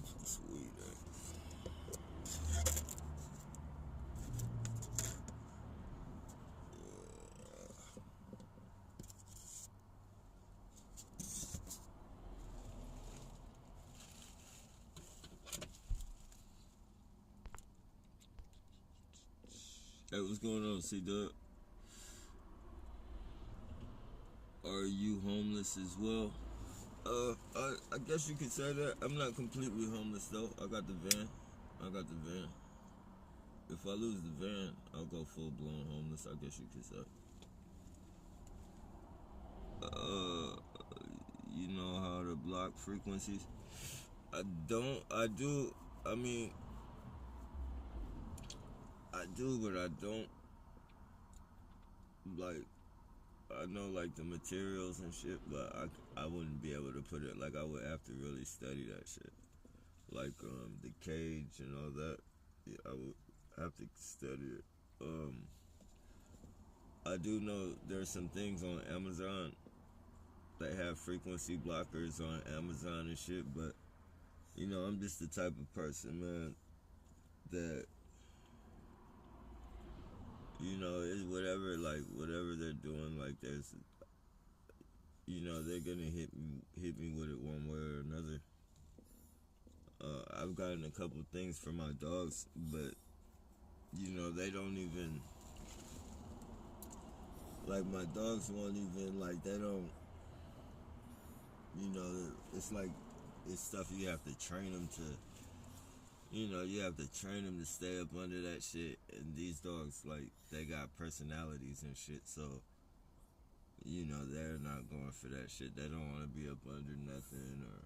put this weed in. Hey, what's going on, C-Dub? Are you homeless as well? I guess you could say that. I'm not completely homeless though. I got the van. If I lose the van, I'll go full blown homeless. I guess you could say. Uh, you know how to block frequencies? I don't. I do. I mean, I do, but I don't. Like, I know like the materials and shit, but I wouldn't be able to put it. Like, I would have to really study that shit. Like the cage and all that. Yeah, I would have to study it. I do know there's some things on Amazon that have frequency blockers on Amazon and shit, but you know, I'm just the type of person, man, that you know, is whatever they're doing, like there's you know, they're gonna hit me with it one way or another. I've gotten a couple things for my dogs, but you know, they don't even like my dogs won't even like they don't you know, it's like it's stuff you have to train them to. You know, you have to train them to stay up under that shit. And these dogs, like, they got personalities and shit. So, you know, they're not going for that shit. They don't want to be up under nothing or,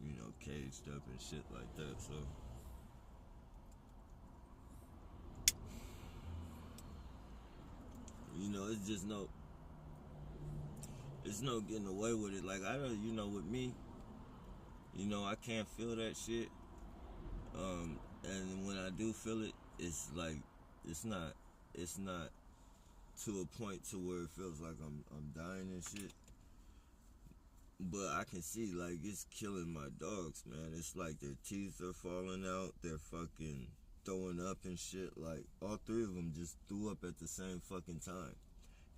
you know, caged up and shit like that. So, you know, it's no getting away with it. Like, I don't, you know, with me, you know, I can't feel that shit. And when I do feel it, it's like, it's not to a point to where it feels like I'm dying and shit. But I can see like it's killing my dogs, man. It's like their teeth are falling out, they're fucking throwing up and shit. Like all three of them just threw up at the same fucking time.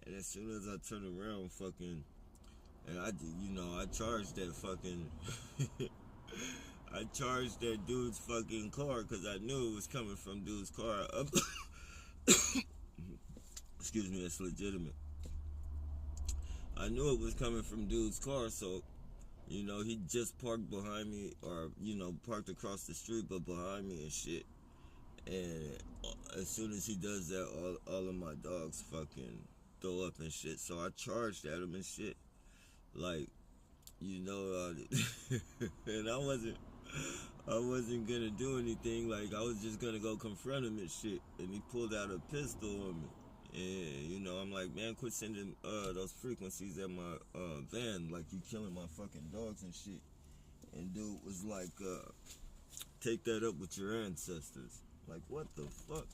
And as soon as I turn around, fucking, and you know, I charged that fucking, I charged that dude's fucking car because I knew it was coming from dude's car. Excuse me, it's legitimate. I knew it was coming from dude's car, so you know he just parked behind me, or you know parked across the street, but behind me and shit. And as soon as he does that, all of my dogs fucking throw up and shit. So I charged at him and shit, like you know, and I wasn't gonna do anything. Like I was just gonna go confront him and shit. And he pulled out a pistol on me. And you know, I'm like, man, quit sending those frequencies at my van, like you killing my fucking dogs and shit. And dude was like, take that up with your ancestors. Like, what the fuck?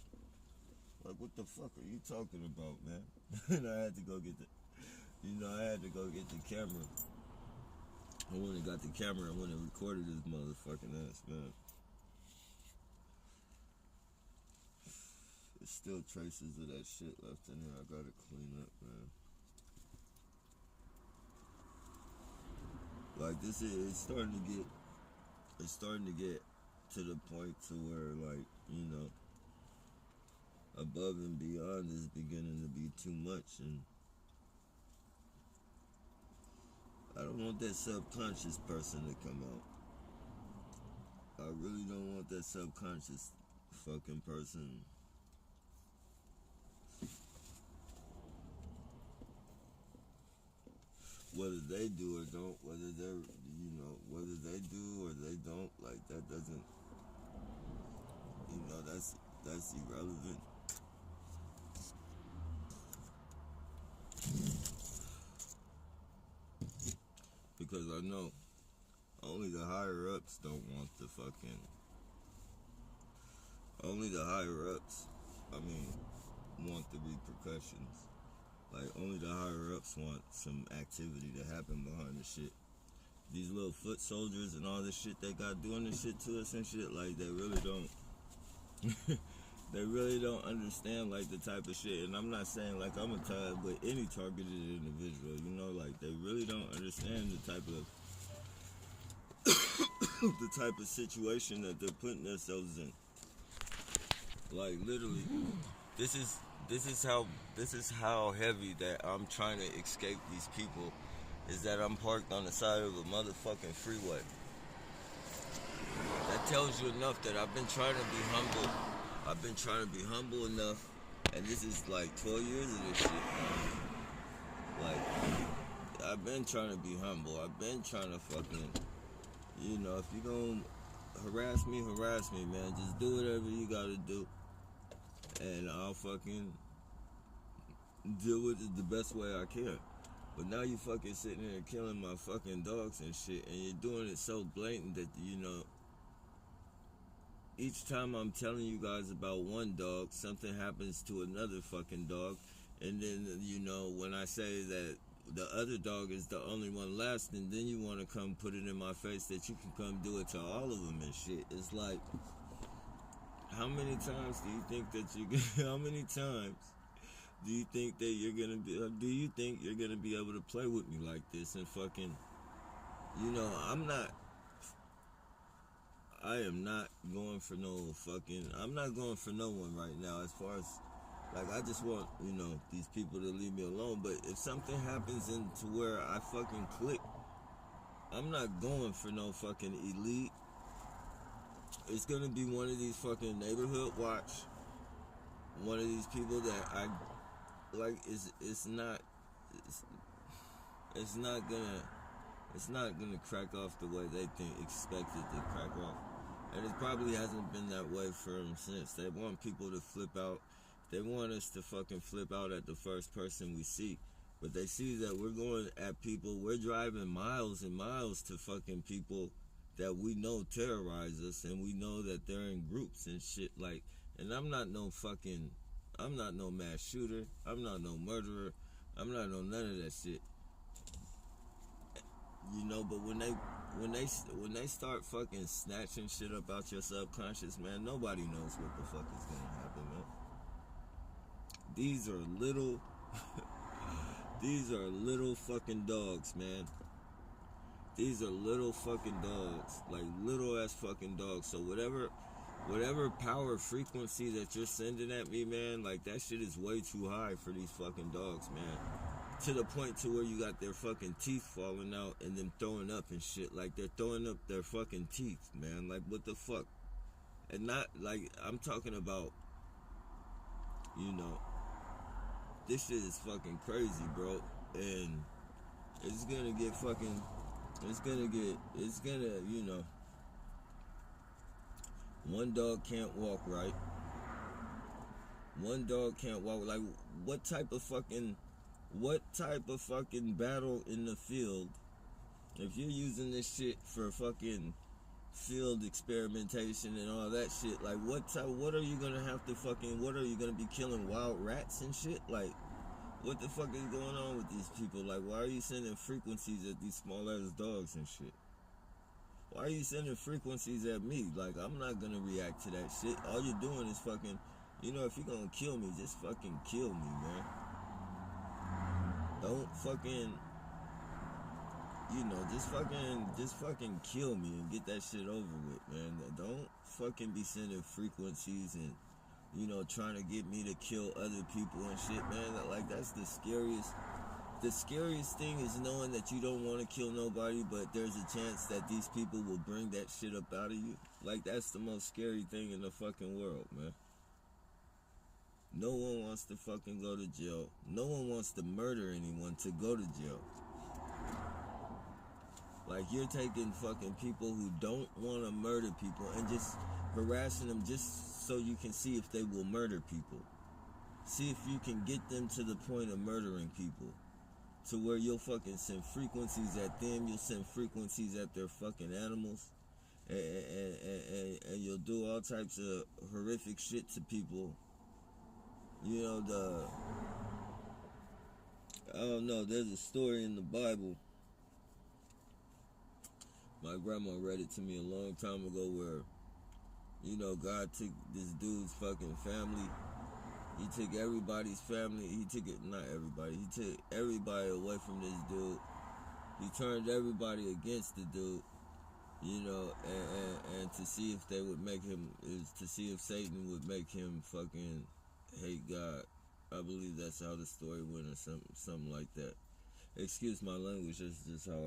Like, what the fuck are you talking about, man? And I had to go get I had to go get the camera. I went and got the camera and went and recorded his motherfucking ass, man. There's still traces of that shit left in there. I gotta clean up, man. Like this is it's starting to get to the point to where like, you know, above and beyond is beginning to be too much, and I don't want that subconscious person to come out. I really don't want that subconscious fucking person. Whether they do or don't, whether they're, you know, whether they do or they don't, like that doesn't, you know, that's irrelevant. Because I know only the higher ups don't want the fucking, only the higher ups, I mean, want the repercussions. Like only the higher ups want some activity to happen behind the shit. these little foot soldiers and all this shit they got doing this shit to us and shit, like they really don't they really don't understand like the type of shit. And I'm not saying like I'm a type, but any targeted individual, you know, like they really don't understand the type of the type of situation that they're putting themselves in. Like literally, this is how heavy that I'm trying to escape these people, is that I'm parked on the side of a motherfucking freeway. That tells you enough that I've been trying to be humble. I've been trying to be humble enough, and this is like 12 years of this shit, man. Like, I've been trying to be humble. I've been trying to fucking, you know, if you gonna harass me, man. Just do whatever you gotta do, and I'll fucking deal with it the best way I can. But now you fucking sitting there killing my fucking dogs and shit, and you're doing it so blatant that, you know, each time I'm telling you guys about one dog, something happens to another fucking dog. And then, you know, when I say that the other dog is the only one lasting, then you want to come put it in my face that you can come do it to all of them and shit. It's like, how many times do you think that you how many times do you think that you're gonna be, do you think you're gonna be able to play with me like this and fucking, you know, I am not going for no fucking, I'm not going for no one right now as far as, like, I just want, you know, these people to leave me alone. But if something happens into where I fucking click, I'm not going for no fucking elite. It's gonna be one of these fucking neighborhood watch, one of these people that I, like, it's not gonna crack off the way they expect it to crack off. And it probably hasn't been that way for them since. They want people to flip out. They want us to fucking flip out at the first person we see. But they see that we're going at people, we're driving miles and miles to fucking people that we know terrorize us, and we know that they're in groups and shit, like, and I'm not no mass shooter, I'm not no murderer, I'm not no none of that shit. You know, but when they start fucking snatching shit up out your subconscious, man, nobody knows what the fuck is gonna happen, man. These are little these are little fucking dogs, man. These are little fucking dogs, like little ass fucking dogs. So whatever power frequency that you're sending at me, man, like that shit is way too high for these fucking dogs, man. To the point to where you got their fucking teeth falling out and them throwing up and shit. Like they're throwing up their fucking teeth, man. Like what the fuck? And not like, I'm talking about, you know, this shit is fucking crazy, bro. And it's gonna, you know, one dog can't walk right. One dog can't walk. Like, what type of fucking battle in the field, if you're using this shit for fucking field experimentation and all that shit, like what are you gonna have to fucking, what are you gonna be killing wild rats and shit? Like, what the fuck is going on with these people? Like, why are you sending frequencies at these small ass dogs and shit? Why are you sending frequencies at me? Like, I'm not gonna react to that shit. All you're doing is fucking, you know, if you're gonna kill me, just fucking kill me, man. Don't fucking, you know, just fucking kill me and get that shit over with, man. Don't fucking be sending frequencies and, you know, trying to get me to kill other people and shit, man. Like, that's the scariest. The scariest thing is knowing that you don't want to kill nobody, but there's a chance that these people will bring that shit up out of you. Like, that's the most scary thing in the fucking world, man. No one wants to fucking go to jail. No one wants to murder anyone to go to jail. Like, you're taking fucking people who don't want to murder people and just harassing them just so you can see if they will murder people. See if you can get them to the point of murdering people. To where you'll fucking send frequencies at them, you'll send frequencies at their fucking animals, and you'll do all types of horrific shit to people. You know, I don't know, there's a story in the Bible My grandma read it to me a long time ago where, God took this dude's fucking family. He took everybody's family. He took it, not everybody. He took everybody away from this dude. He turned everybody against the dude, and to see if they would make him, is to see if Satan would make him fucking hate God. I believe that's how the story went, or something like that. Excuse my language, that's just how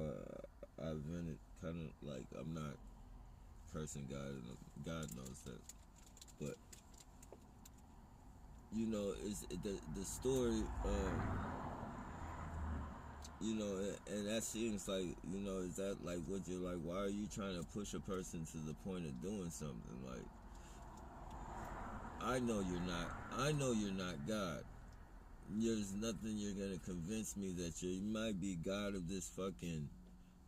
I vent it. Kind of like I'm not cursing God, and God knows that. But it's the story. And that seems like, is that like what you're like? Why are you trying to push a person to the point of doing something? Like, I know you're not God. There's nothing you're gonna convince me that you might be God of this fucking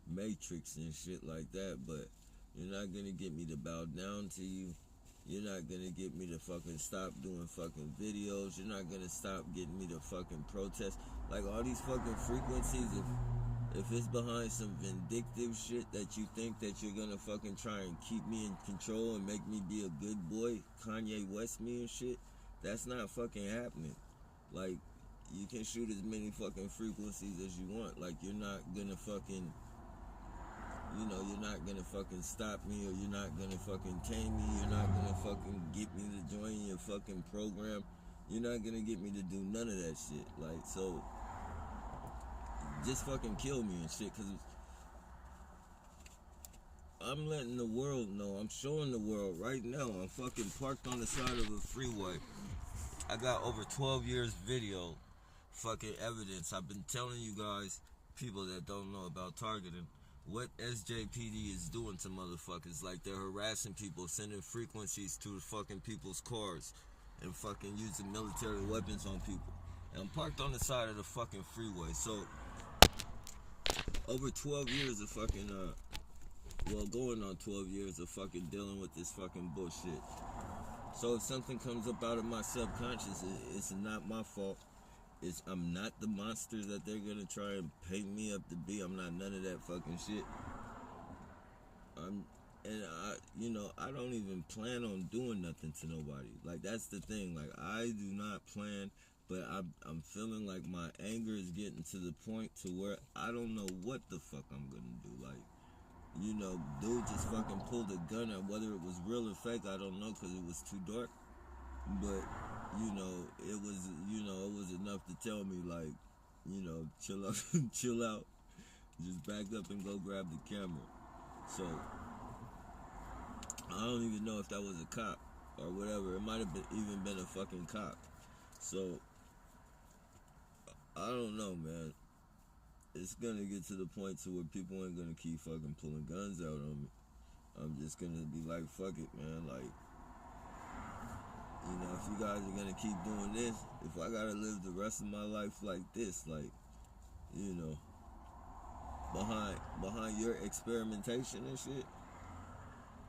matrix and shit like that, but you're not gonna get me to bow down to you. You're not gonna get me to fucking stop doing fucking videos. You're not gonna stop getting me to fucking protest. Like, all these fucking frequencies, if it's behind some vindictive shit that you think that you're gonna fucking try and keep me in control and make me be a good boy, Kanye West me and shit, that's not fucking happening. Like, you can shoot as many fucking frequencies as you want. Like, you're not gonna fucking, you're not gonna fucking stop me, or you're not gonna fucking tame me. You're not gonna fucking get me to join your fucking program. You're not gonna get me to do none of that shit. Like, so just fucking kill me and shit, because I'm letting the world know. I'm showing the world right now. I'm fucking parked on the side of a freeway. I got over 12 years video fucking evidence. I've been telling you guys, people that don't know about targeting, what SJPD is doing to motherfuckers. Like, they're harassing people, sending frequencies to fucking people's cars, and fucking using military weapons on people. And I'm parked on the side of the fucking freeway. So, over 12 years of fucking, going on 12 years of fucking dealing with this fucking bullshit. So if something comes up out of my subconscious, it's not my fault. I'm not the monster that they're gonna try and paint me up to be. I'm not none of that fucking shit. I don't even plan on doing nothing to nobody. Like, that's the thing. Like, I do not plan, but I'm feeling like my anger is getting to the point to where I don't know what the fuck I'm gonna do. Like, dude just fucking pulled a gun out. Whether it was real or fake, I don't know, because it was too dark. But, it was enough to tell me, like, chill out, chill out. Just back up and go grab the camera. So, I don't even know if that was a cop or whatever. It might have even been a fucking cop. So, I don't know, man. It's gonna get to the point to where people ain't gonna keep fucking pulling guns out on me. I'm just gonna be like, fuck it, man. Like, if you guys are gonna keep doing this, if I gotta live the rest of my life like this, like, behind your experimentation and shit,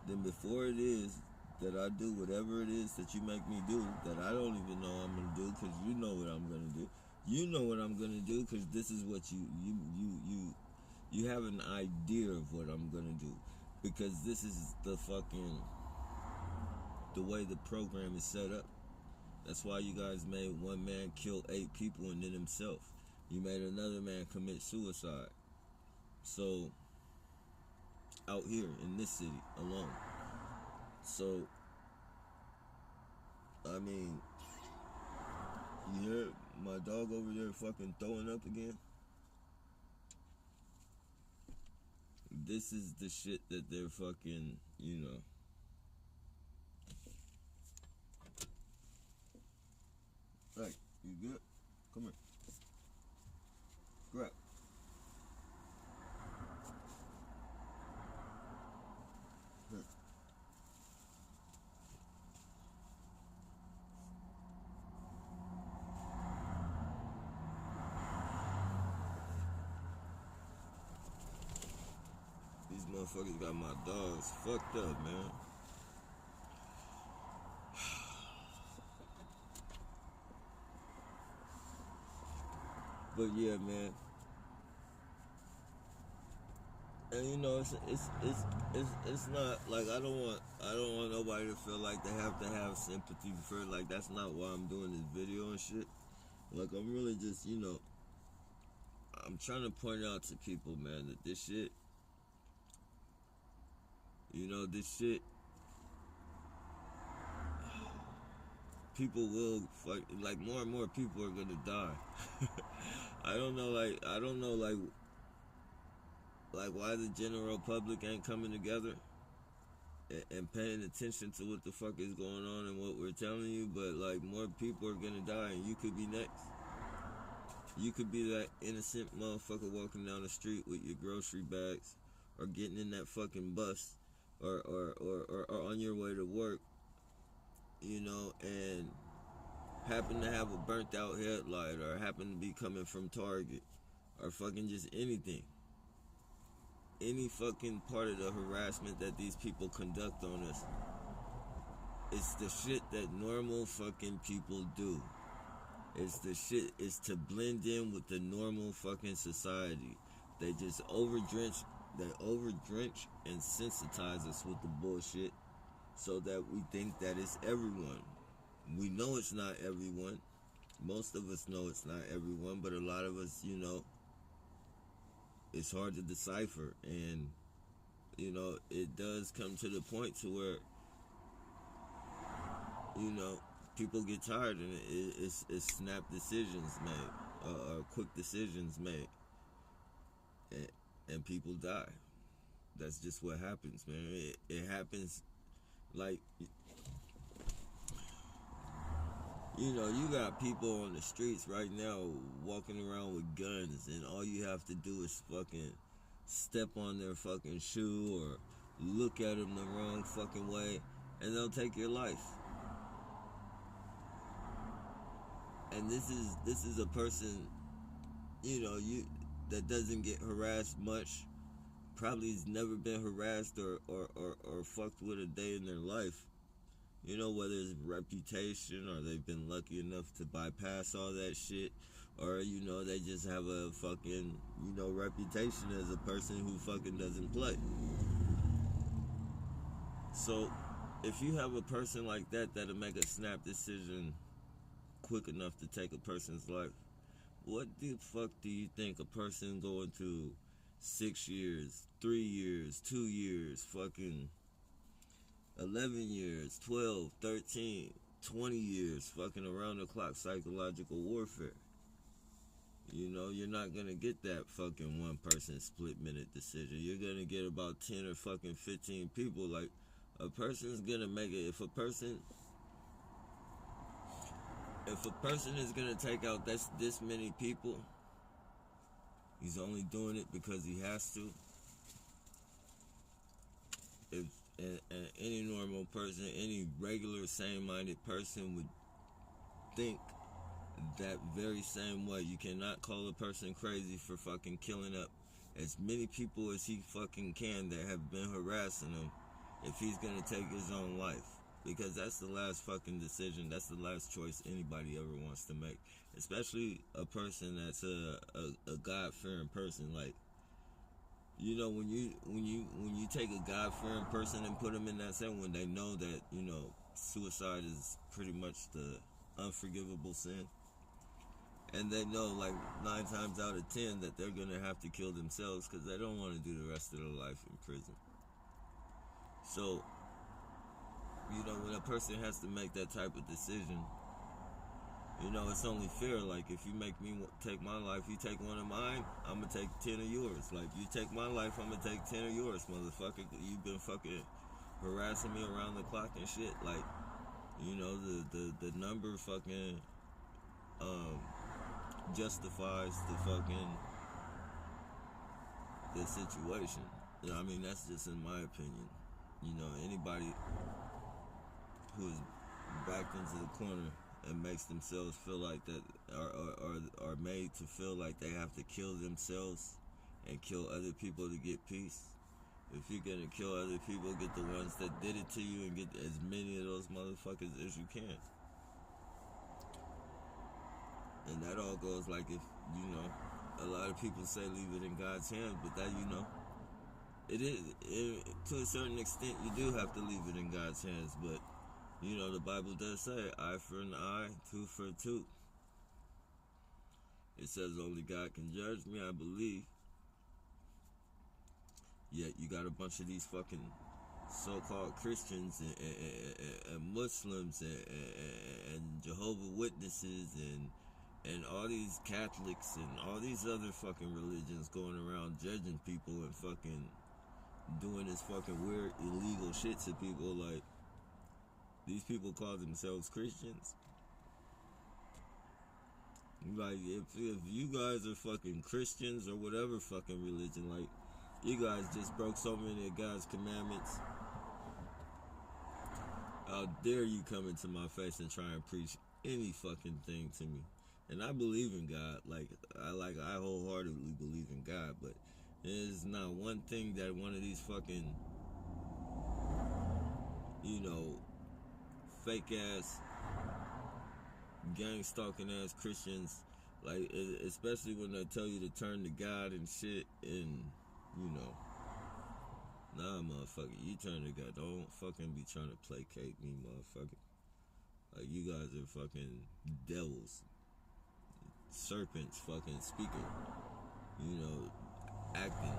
then before it is that I do whatever it is that you make me do, that I don't even know I'm gonna do, because you know what I'm gonna do. You know what I'm gonna do, because this is what you have an idea of what I'm gonna do, because this is the way the program is set up. That's why you guys made one man kill 8 people and then himself. You made another man commit suicide. So, out here in this city alone. So, I mean, you hear my dog over there fucking throwing up again? This is the shit that they're fucking, Hey, you good? Come here. Grab. Here. These motherfuckers got my dogs fucked up, man. But yeah, man. And you know, it's not like I don't want nobody to feel like they have to have sympathy for it. Like that's not why I'm doing this video and shit. Like I'm really just, you know, I'm trying to point out to people, man, that this shit, you know, this shit, people will fuck, like more and more people are gonna die. I don't know, like why the general public ain't coming together and paying attention to what the fuck is going on and what we're telling you, but like more people are gonna die and you could be next. You could be that innocent motherfucker walking down the street with your grocery bags or getting in that fucking bus or on your way to work, you know, and happen to have a burnt out headlight or happen to be coming from Target or fucking just anything. Any fucking part of the harassment that these people conduct on us, it's the shit that normal fucking people do. It's the shit, it's to blend in with the normal fucking society. They just overdrench and sensitize us with the bullshit so that we think that it's everyone. We know it's not everyone. Most of us know it's not everyone, but a lot of us, you know, it's hard to decipher. And, you know, it does come to the point to where, you know, people get tired and it's snap decisions made, or quick decisions made, and people die. That's just what happens, man. It happens like, you know, you got people on the streets right now walking around with guns, and all you have to do is fucking step on their fucking shoe or look at them the wrong fucking way, and they'll take your life. And this is a person, you know, that doesn't get harassed much. Probably has never been harassed or fucked with a day in their life. You know, whether it's reputation or they've been lucky enough to bypass all that shit, or, you know, they just have a fucking, you know, reputation as a person who fucking doesn't play. So, if you have a person like that that'll make a snap decision quick enough to take a person's life, what the fuck do you think a person going through 6 years, 3 years, 2 years, fucking 11 years, 12, 13, 20 years, fucking around the clock psychological warfare? You know, you're not gonna get that fucking one person split minute decision. You're gonna get about 10 or fucking 15 people. Like, a person's gonna make it. If a person is gonna take out this many people, he's only doing it because he has to. If and any normal person, any regular sane-minded person would think that very same way. You cannot call a person crazy for fucking killing up as many people as he fucking can that have been harassing him if he's gonna take his own life. Because that's the last fucking decision. That's the last choice anybody ever wants to make. Especially a person that's a God-fearing person. Like, you know, when you take a God-fearing person and put them in that setting, when they know that, you know, suicide is pretty much the unforgivable sin, and they know, like, 9 times out of 10 that they're gonna have to kill themselves because they don't want to do the rest of their life in prison. So, you know, when a person has to make that type of decision, you know, it's only fair. Like, if you make me take my life, you take one of mine, I'm gonna take 10 of yours. Like, you take my life, I'm gonna take 10 of yours, motherfucker. You've been fucking harassing me around the clock and shit. Like, you know, the number fucking justifies the situation. You know, I mean, that's just in my opinion. You know, anybody who is backed into the corner and makes themselves feel like that, are made to feel like they have to kill themselves and kill other people to get peace. If you're gonna kill other people, get the ones that did it to you and get as many of those motherfuckers as you can. And that all goes like, if, you know, a lot of people say leave it in God's hands, but that, you know, to a certain extent, you do have to leave it in God's hands, but you know, the Bible does say, eye for an eye, tooth for a tooth. It says only God can judge me, I believe. Yet you got a bunch of these fucking so-called Christians and Muslims and Jehovah's Witnesses and all these Catholics and all these other fucking religions going around judging people and fucking doing this fucking weird illegal shit to people. Like, these people call themselves Christians. Like, if you guys are fucking Christians or whatever fucking religion, like, you guys just broke so many of God's commandments. How dare you come into my face and try and preach any fucking thing to me? And I believe in God. I wholeheartedly believe in God, but there's not one thing that one of these fucking, you know, fake ass, gang stalking ass Christians, like, especially when they tell you to turn to God and shit, and you know, nah, motherfucker, you turn to God. Don't fucking be trying to placate me, motherfucker. Like, you guys are fucking devils, serpents, fucking speaking, you know, acting,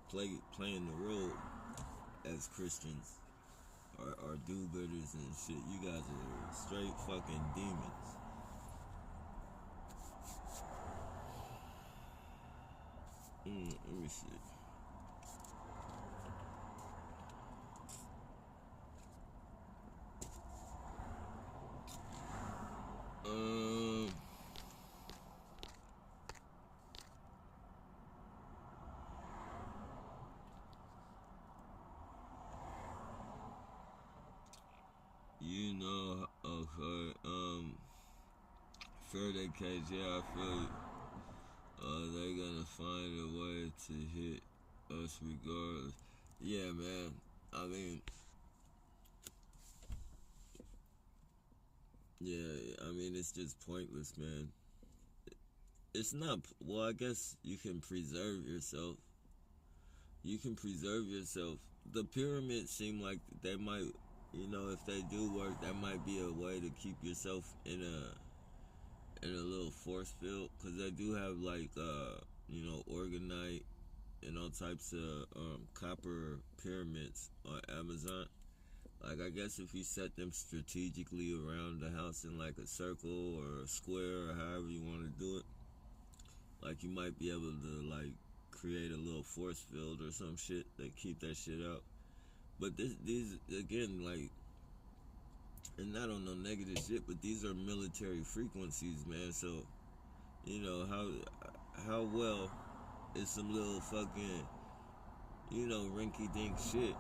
playing the role as Christians. Or do-gooders and shit. You guys are straight fucking demons. Let me see. You know, okay, fair day case, yeah, I feel you. They're gonna find a way to hit us regardless. Yeah, man, I mean, yeah, I mean, it's just pointless, man. It's not, well, I guess you can preserve yourself. You can preserve yourself. The pyramids seem like they might, you know, if they do work, that might be a way to keep yourself in a little force field, because they do have, like, you know, organite and all types of copper pyramids on Amazon. Like, I guess if you set them strategically around the house in like a circle or a square or however you want to do it, like, you might be able to like create a little force field or some shit that keep that shit out. But these again, like, and not on no negative shit, but these are military frequencies, man. So, you know, how well is some little fucking, you know, rinky-dink shit,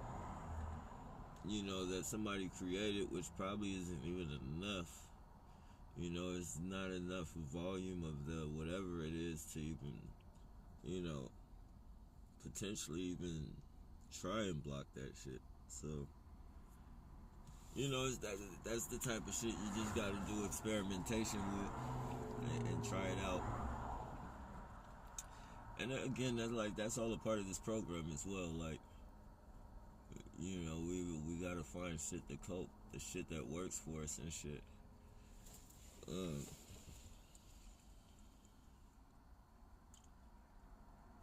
you know, that somebody created, which probably isn't even enough. You know, it's not enough volume of the whatever it is to even, you know, potentially even try and block that shit. So, you know, that's the type of shit you just gotta do experimentation with and try it out. And again, that's all a part of this program as well. Like, you know, we gotta find shit to cope, the shit that works for us and shit.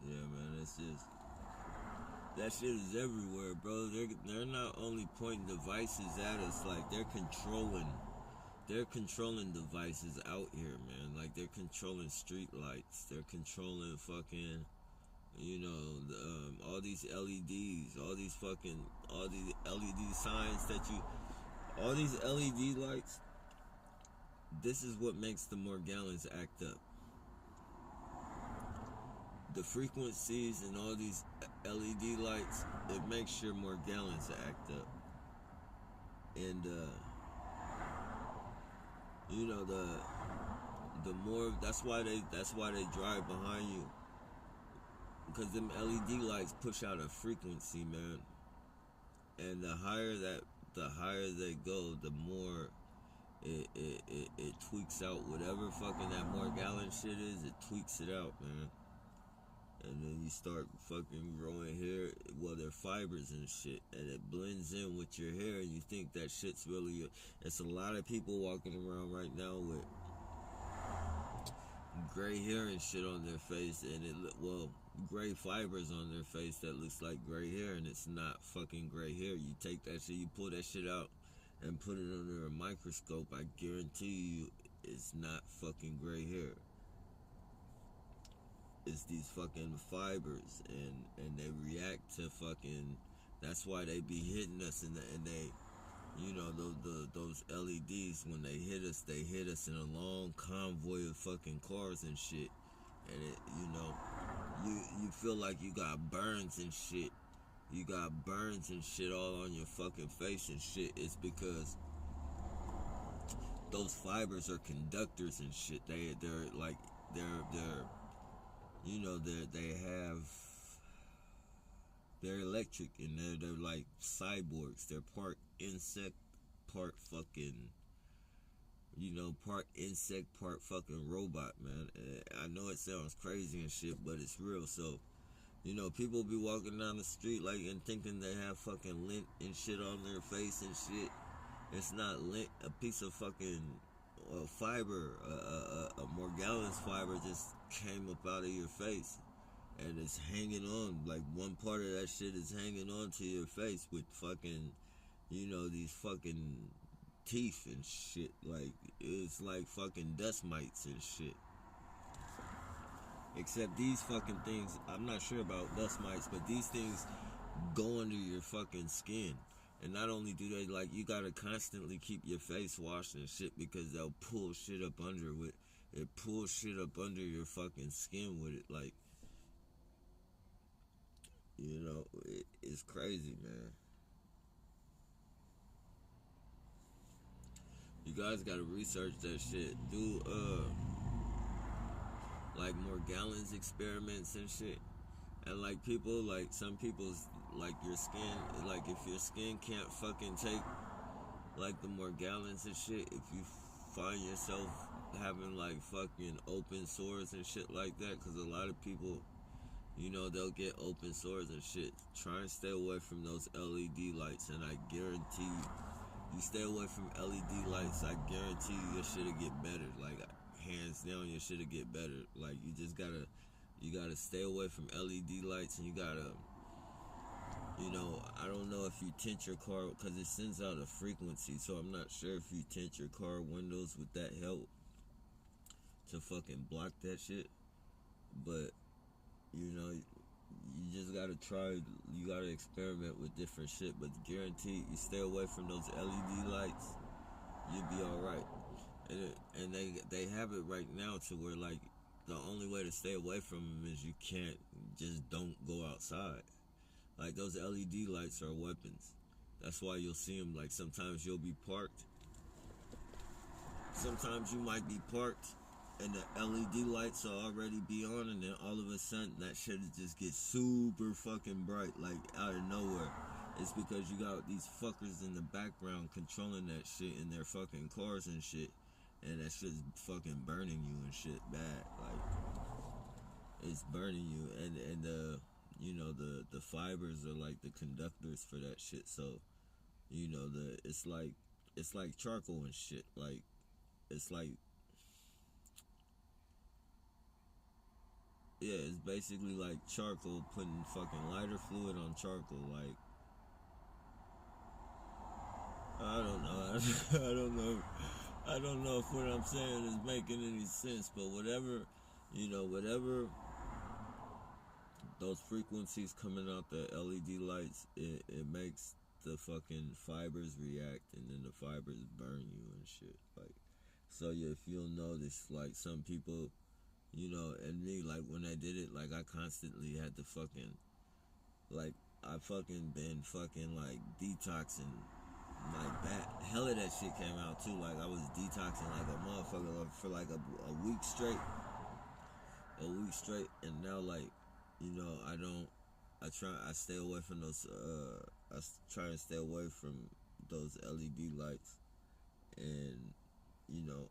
Yeah, man, it's just, that shit is everywhere, bro. They're not only pointing devices at us, like, they're controlling devices out here, man. Like, they're controlling street lights. They're controlling fucking, you know, all these LEDs, all these LED signs all these LED lights. This is what makes the Morgellons act up. The frequencies and all these LED lights, it makes your Morgellons act up. And you know, the more, that's why they drive behind you, because them LED lights push out a frequency, man. And the higher they go, the more it tweaks out whatever fucking that Morgellon shit is. It tweaks it out, man. and then you start fucking growing hair. Well, they're fibers and shit, and it blends in with your hair, and you think that shit's really your. It's a lot of people walking around right now with gray hair and shit on their face, and gray fibers on their face that looks like gray hair, and it's not fucking gray hair. You take that shit, you pull that shit out, and put it under a microscope. I guarantee you, it's not fucking gray hair. It's these fucking fibers, and they react to fucking. That's why they be hitting us, and they, you know, those LEDs, when they hit us in a long convoy of fucking cars and shit, and it, you know, you feel like you got burns and shit. You got burns and shit all on your fucking face and shit. It's because those fibers are conductors and shit. They're you know, they're electric, and they're like cyborgs. They're part insect, part fucking, you know, part insect, part fucking robot, man. I know it sounds crazy and shit, but it's real. So, you know, people be walking down the street like and thinking they have fucking lint and shit on their face and shit. It's not lint. A piece of fucking fiber, a Morgellons fiber just came up out of your face, and it's hanging on. Like, one part of that shit is hanging on to your face with fucking, you know, these fucking teeth and shit. Like, it's like fucking dust mites and shit. Except these fucking things, I'm not sure about dust mites, but these things go under your fucking skin. And not only do they, like, you gotta constantly keep your face washed and shit, because they'll pull shit up under with it. Pulls shit up under your fucking skin with it. Like, you know, it's crazy, man. You guys gotta research that shit. Do like Morgellons experiments and shit. And like people, like some people's, like your skin, like if your skin can't fucking take like the Morgellons and shit, if you find yourself having like fucking open sores and shit like that, because a lot of people, you know, they'll get open sores and shit. Try and stay away from those LED lights, and I guarantee you stay away from LED lights, I guarantee you your shit'll get better. Like, hands down, your shit'll get better. Like, you gotta stay away from LED lights, and you gotta, you know, I don't know if you tint your car, because it sends out a frequency, so I'm not sure if you tint your car windows, would that help to fucking block that shit. But, you know, you just gotta try, you gotta experiment with different shit, but guaranteed, you stay away from those LED lights, you'll be alright. And they have it right now to where, like, the only way to stay away from them is you can't, just don't go outside. Like, those LED lights are weapons. That's why you'll see them, like, sometimes you'll be parked. Sometimes you might be parked, and the LED lights will already be on, and then all of a sudden, that shit just gets super fucking bright, like, out of nowhere. It's because you got these fuckers in the background controlling that shit in their fucking cars and shit, and that shit's fucking burning you and shit bad. Like, it's burning you, and you know, the fibers are like the conductors for that shit. So, you know, it's like charcoal and shit. Like, it's like, yeah, it's basically like charcoal, putting fucking lighter fluid on charcoal. Like, I don't know. I don't know if what I'm saying is making any sense, but whatever, you know, whatever those frequencies coming out the LED lights, it makes the fucking fibers react, and then the fibers burn you and shit. Like, so yeah, if you'll notice, like, some people, you know, and me, like, when I did it, like, I constantly had to fucking, like, I fucking been fucking, like, detoxing. Like, that, hell of that shit came out too. Like, I was detoxing like a motherfucker for like a week straight. And now, like, you know, I stay away from those, I try to stay away from those LED lights. And, you know,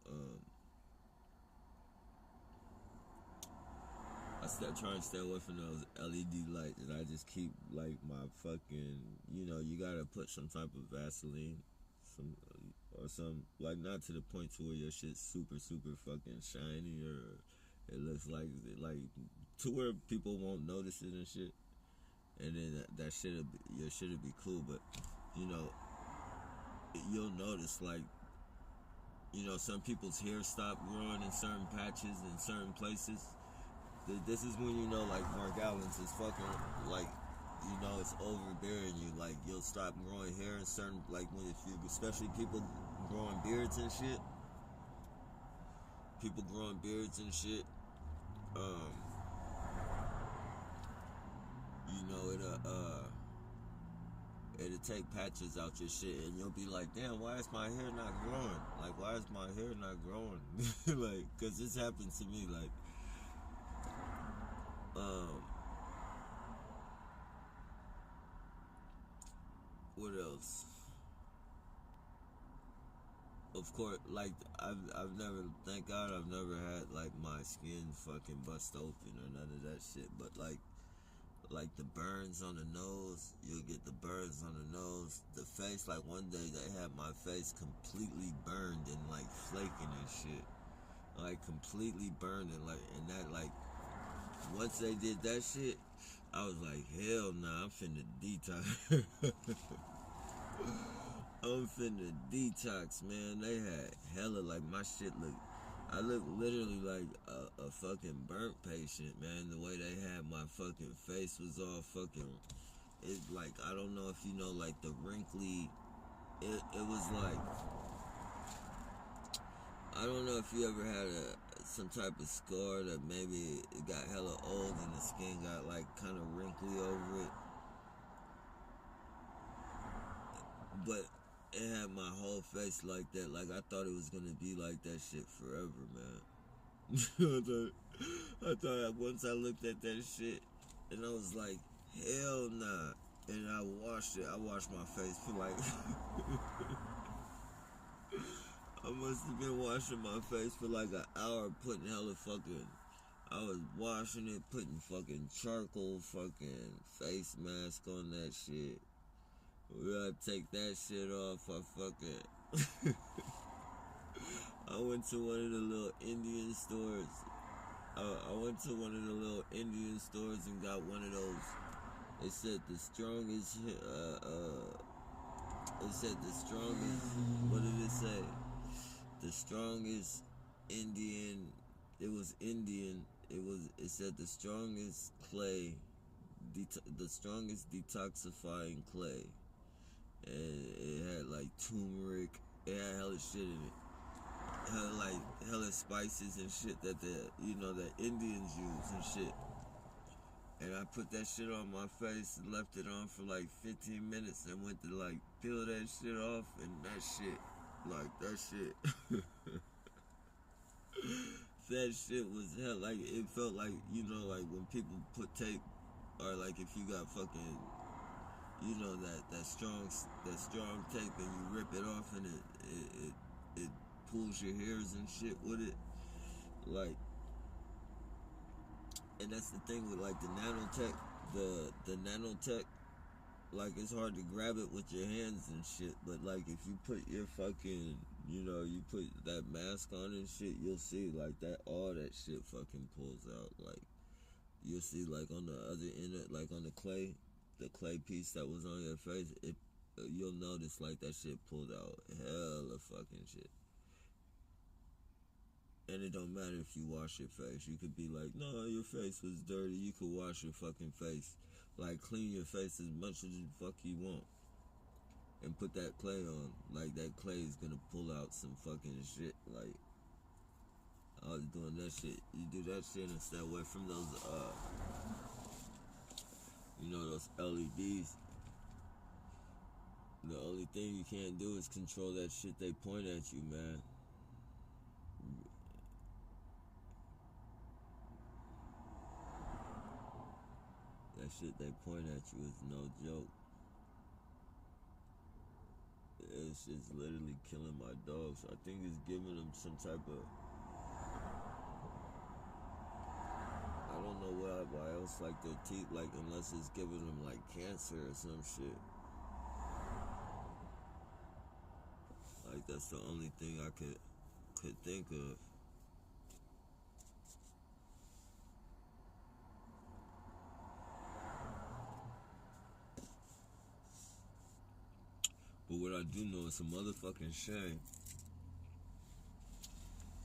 I still try and stay away from those LED lights, and I just keep like my fucking, you gotta put some type of Vaseline, some or some, like, not to the point to where your shit's super super fucking shiny, or it looks like to where people won't notice it and shit, and then that shit'll be, your shit'll be cool, but you know you'll notice, like, some people's hair stop growing in certain patches in certain places. This is when like Mark Allen's is fucking, like, it's overbearing you. Like, you'll stop growing hair in certain, like, when, if you, especially people growing beards and shit. People growing beards and shit. It'll take patches out your shit, and you'll be like, damn, why is my hair not growing? Like, why is my hair not growing? Like, cause this happened to me, like, what else? Of course, like, I've never, thank God, I've never had like my skin fucking bust open or none of that shit. But like the burns on the nose, you'll get the burns on the nose. The face, like one day they had my face completely burned and like flaking and shit, like completely burned, and that, like, once they did that shit, I was like, hell nah, I'm finna detox. I'm finna detox, man. They had hella, like, my shit I look literally like a fucking burnt patient, man. The way they had my fucking face was all fucking, it's like, I don't know if you know, like, the wrinkly, it was like, I don't know if you ever had some type of scar that maybe it got hella old and the skin got, like, kind of wrinkly over it. But it had my whole face like that. Like, I thought it was gonna be like that shit forever, man. I thought once I looked at that shit, and I was like, hell nah. And I washed it. I washed my face for like I must have been washing my face for like an hour, putting hella fucking, I was washing it, putting fucking charcoal fucking face mask on that shit. We gotta take that shit off. I went to one of the little Indian stores. I went to one of the little Indian stores and got one of those. It said the strongest. It said the strongest. What did it say? The strongest Indian. It was Indian. It said the strongest clay. The strongest detoxifying clay. And it had like turmeric. It had hella shit in it. Hella spices and shit that that Indians use and shit. And I put that shit on my face and left it on for like 15 minutes and went to like peel that shit off, and that shit that shit was hell. Like, it felt like, like when people put tape, or like if you got fucking, that strong tape and you rip it off and it pulls your hairs and shit with it, like. And that's the thing with like the nanotech, the nanotech, like, it's hard to grab it with your hands and shit, but like if you put your fucking, you put that mask on and shit, you'll see like that, all that shit fucking pulls out. Like, you'll see like on the other end of, like on the clay piece that was on your face, you'll notice like that shit pulled out hella fucking shit. And it don't matter if you wash your face. You could be like, no, your face was dirty. You could wash your fucking face. Like, clean your face as much as the fuck you want. And put that clay on. Like, that clay is gonna pull out some fucking shit. Like, I was doing that shit. You do that shit and stay away from those, those LEDs. The only thing you can't do is control that shit they point at you, man. That shit they point at you is no joke. It's just literally killing my dogs. I think it's giving them some type of, I don't know why else like their teeth, like unless it's giving them like cancer or some shit. Like that's the only thing I could think of. But what I do know is a motherfucking shame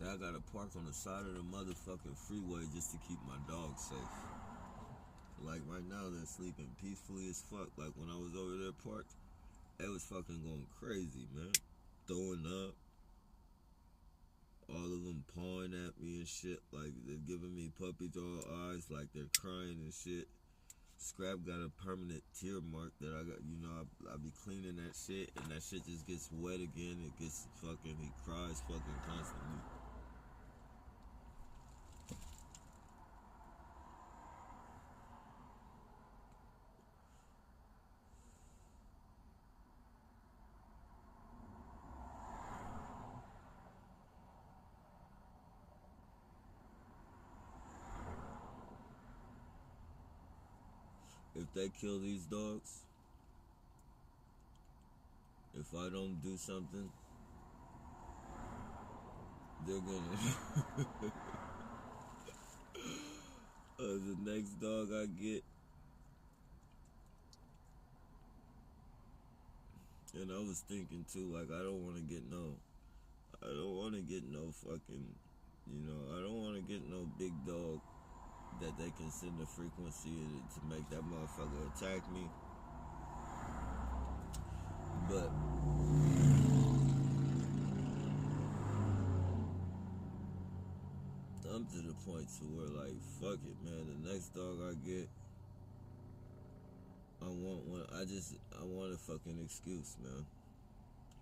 that I gotta park on the side of the motherfucking freeway just to keep my dog safe. Like right now they're sleeping peacefully as fuck. Like when I was over there parked, they was fucking going crazy, man. Throwing up. All of them pawing at me and shit. Like they're giving me puppy dog eyes, like they're crying and shit. Scrap got a permanent tear mark that I got, I be cleaning that shit and that shit just gets wet again. It gets fucking, he cries fucking constantly. If they kill these dogs, if I don't do something, they're gonna the next dog I get, and I was thinking too, like I don't want to get no fucking, I don't want to get no big dog that they can send a frequency to make that motherfucker attack me. But I'm to the point to where like, fuck it, man. The next dog I get, I want one. I want a fucking excuse, man.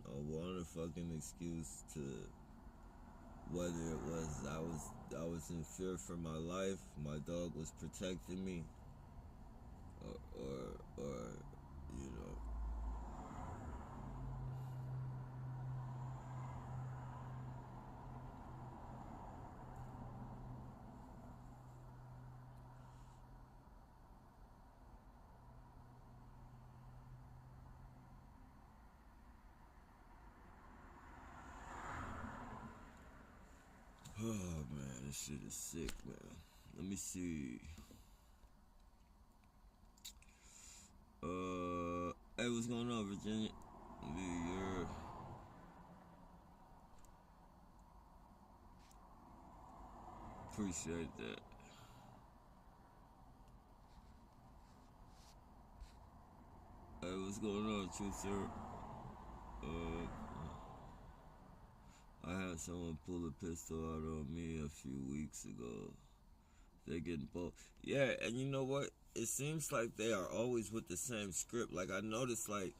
I want a fucking excuse to, whether it was I was in fear for my life, my dog was protecting me, or oh man, this shit is sick, man. Let me see. Hey, what's going on, Virginia? Appreciate that. Hey, what's going on, Truth Sir? I had someone pull a pistol out on me a few weeks ago. They're getting both. Yeah, and you know what? It seems like they are always with the same script. Like I noticed, like,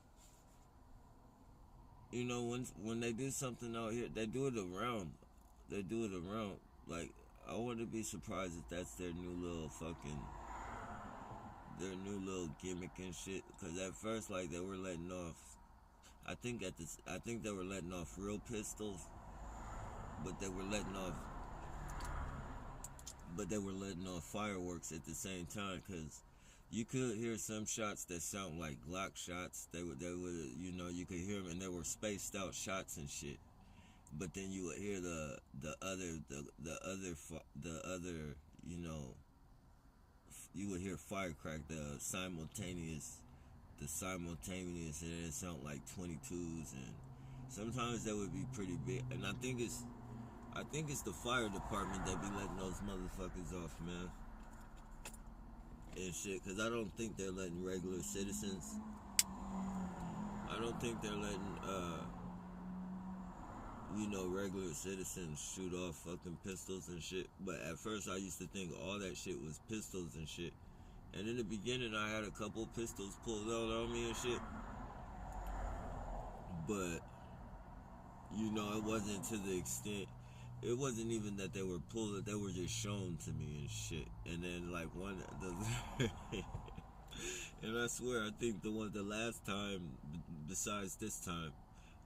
when they do something out here, they do it around. They do it around. Like I wouldn't be surprised if that's their new little gimmick and shit. Because at first, like they were letting off. I think they were letting off real pistols, but they were letting off fireworks at the same time, because you could hear some shots that sound like Glock shots. They would, you could hear them, and they were spaced out shots and shit. But then you would hear the other, you would hear firecrack, the simultaneous, and it sound like 22s, and sometimes they would be pretty big. And I think it's the fire department that be letting those motherfuckers off, man. And shit, because I don't think they're letting regular citizens. I don't think they're letting, regular citizens shoot off fucking pistols and shit. But at first I used to think all that shit was pistols and shit. And in the beginning I had a couple pistols pulled out on me and shit. But, it wasn't to the extent. It wasn't even that they were pulled, they were just shown to me and shit. And then like and I swear, I think the last time, besides this time,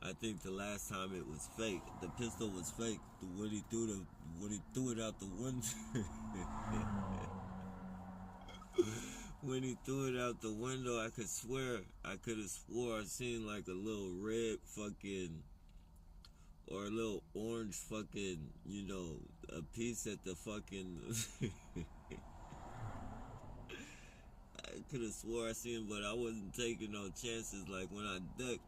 I think the last time it was fake. The pistol was fake. When he threw it out the window. When he threw it out the window, I could have swore I seen like a little red fucking or a little orange fucking, a piece at the fucking. I could have swore I seen, but I wasn't taking no chances. Like when I ducked,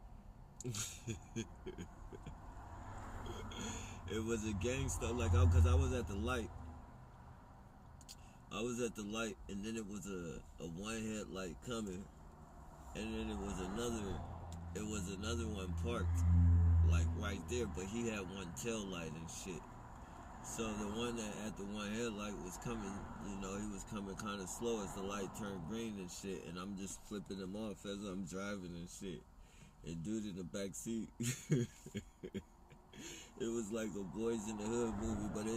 it was a gangster. Like cause I was at the light. I was at the light, and then it was a one headlight coming, and then it was another one parked, like right there, but he had one tail light and shit. So the one that had the one headlight was coming, he was coming kind of slow as the light turned green and shit, and I'm just flipping him off as I'm driving and shit. And dude in the back seat, it was like a Boys in the Hood movie, but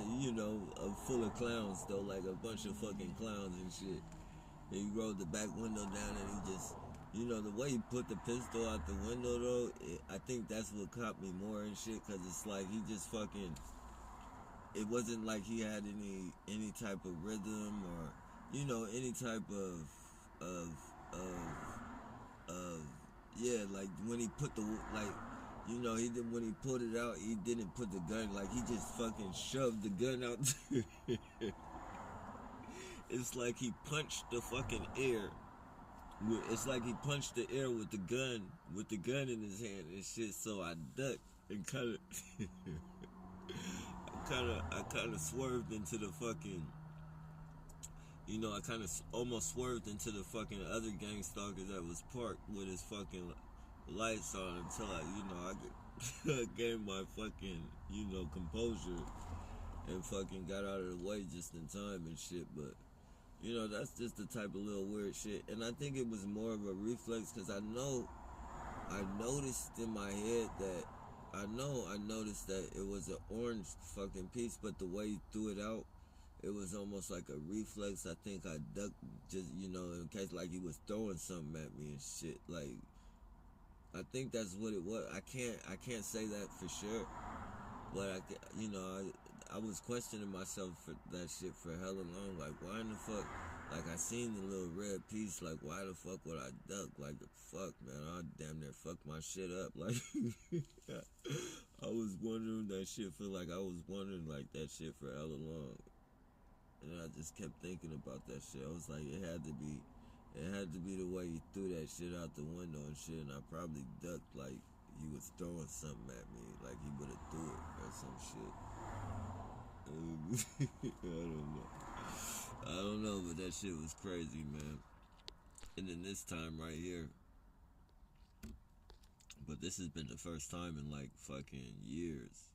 full of clowns though, like a bunch of fucking clowns and shit. And he rolled the back window down and he just, the way he put the pistol out the window though, I think that's what caught me more and shit, cause it's like he just fucking. It wasn't like he had any type of rhythm or, any type of yeah, like when he put the, like, he did, when he pulled it out, he didn't put the gun, like he just fucking shoved the gun out. It's like he punched the fucking air. It's like he punched the air with the gun in his hand and shit. So I ducked and I kind of swerved into the fucking, I kind of almost swerved into the fucking other gang stalker that was parked with his fucking lights on until I gained my fucking, composure and fucking got out of the way just in time and shit. But, that's just the type of little weird shit. And I think it was more of a reflex because I noticed in my head that, I noticed that it was an orange fucking piece, but the way he threw it out, it was almost like a reflex. I think I ducked just, in case like he was throwing something at me and shit. Like, I think that's what it was. I can't say that for sure, but I was questioning myself for that shit for hella long. Like, why in the fuck? Like, I seen the little red piece. Like, why the fuck would I duck? Like, the fuck, man, I damn near fucked my shit up. Like, I was wondering that shit for like, I was wondering like that shit for hella long. And I just kept thinking about that shit. I was like, it had to be the way he threw that shit out the window and shit. And I probably ducked like he was throwing something at me, like he would have threw it or some shit. I don't know, but that shit was crazy, man. And then this time right here, but this has been the first time in like fucking years.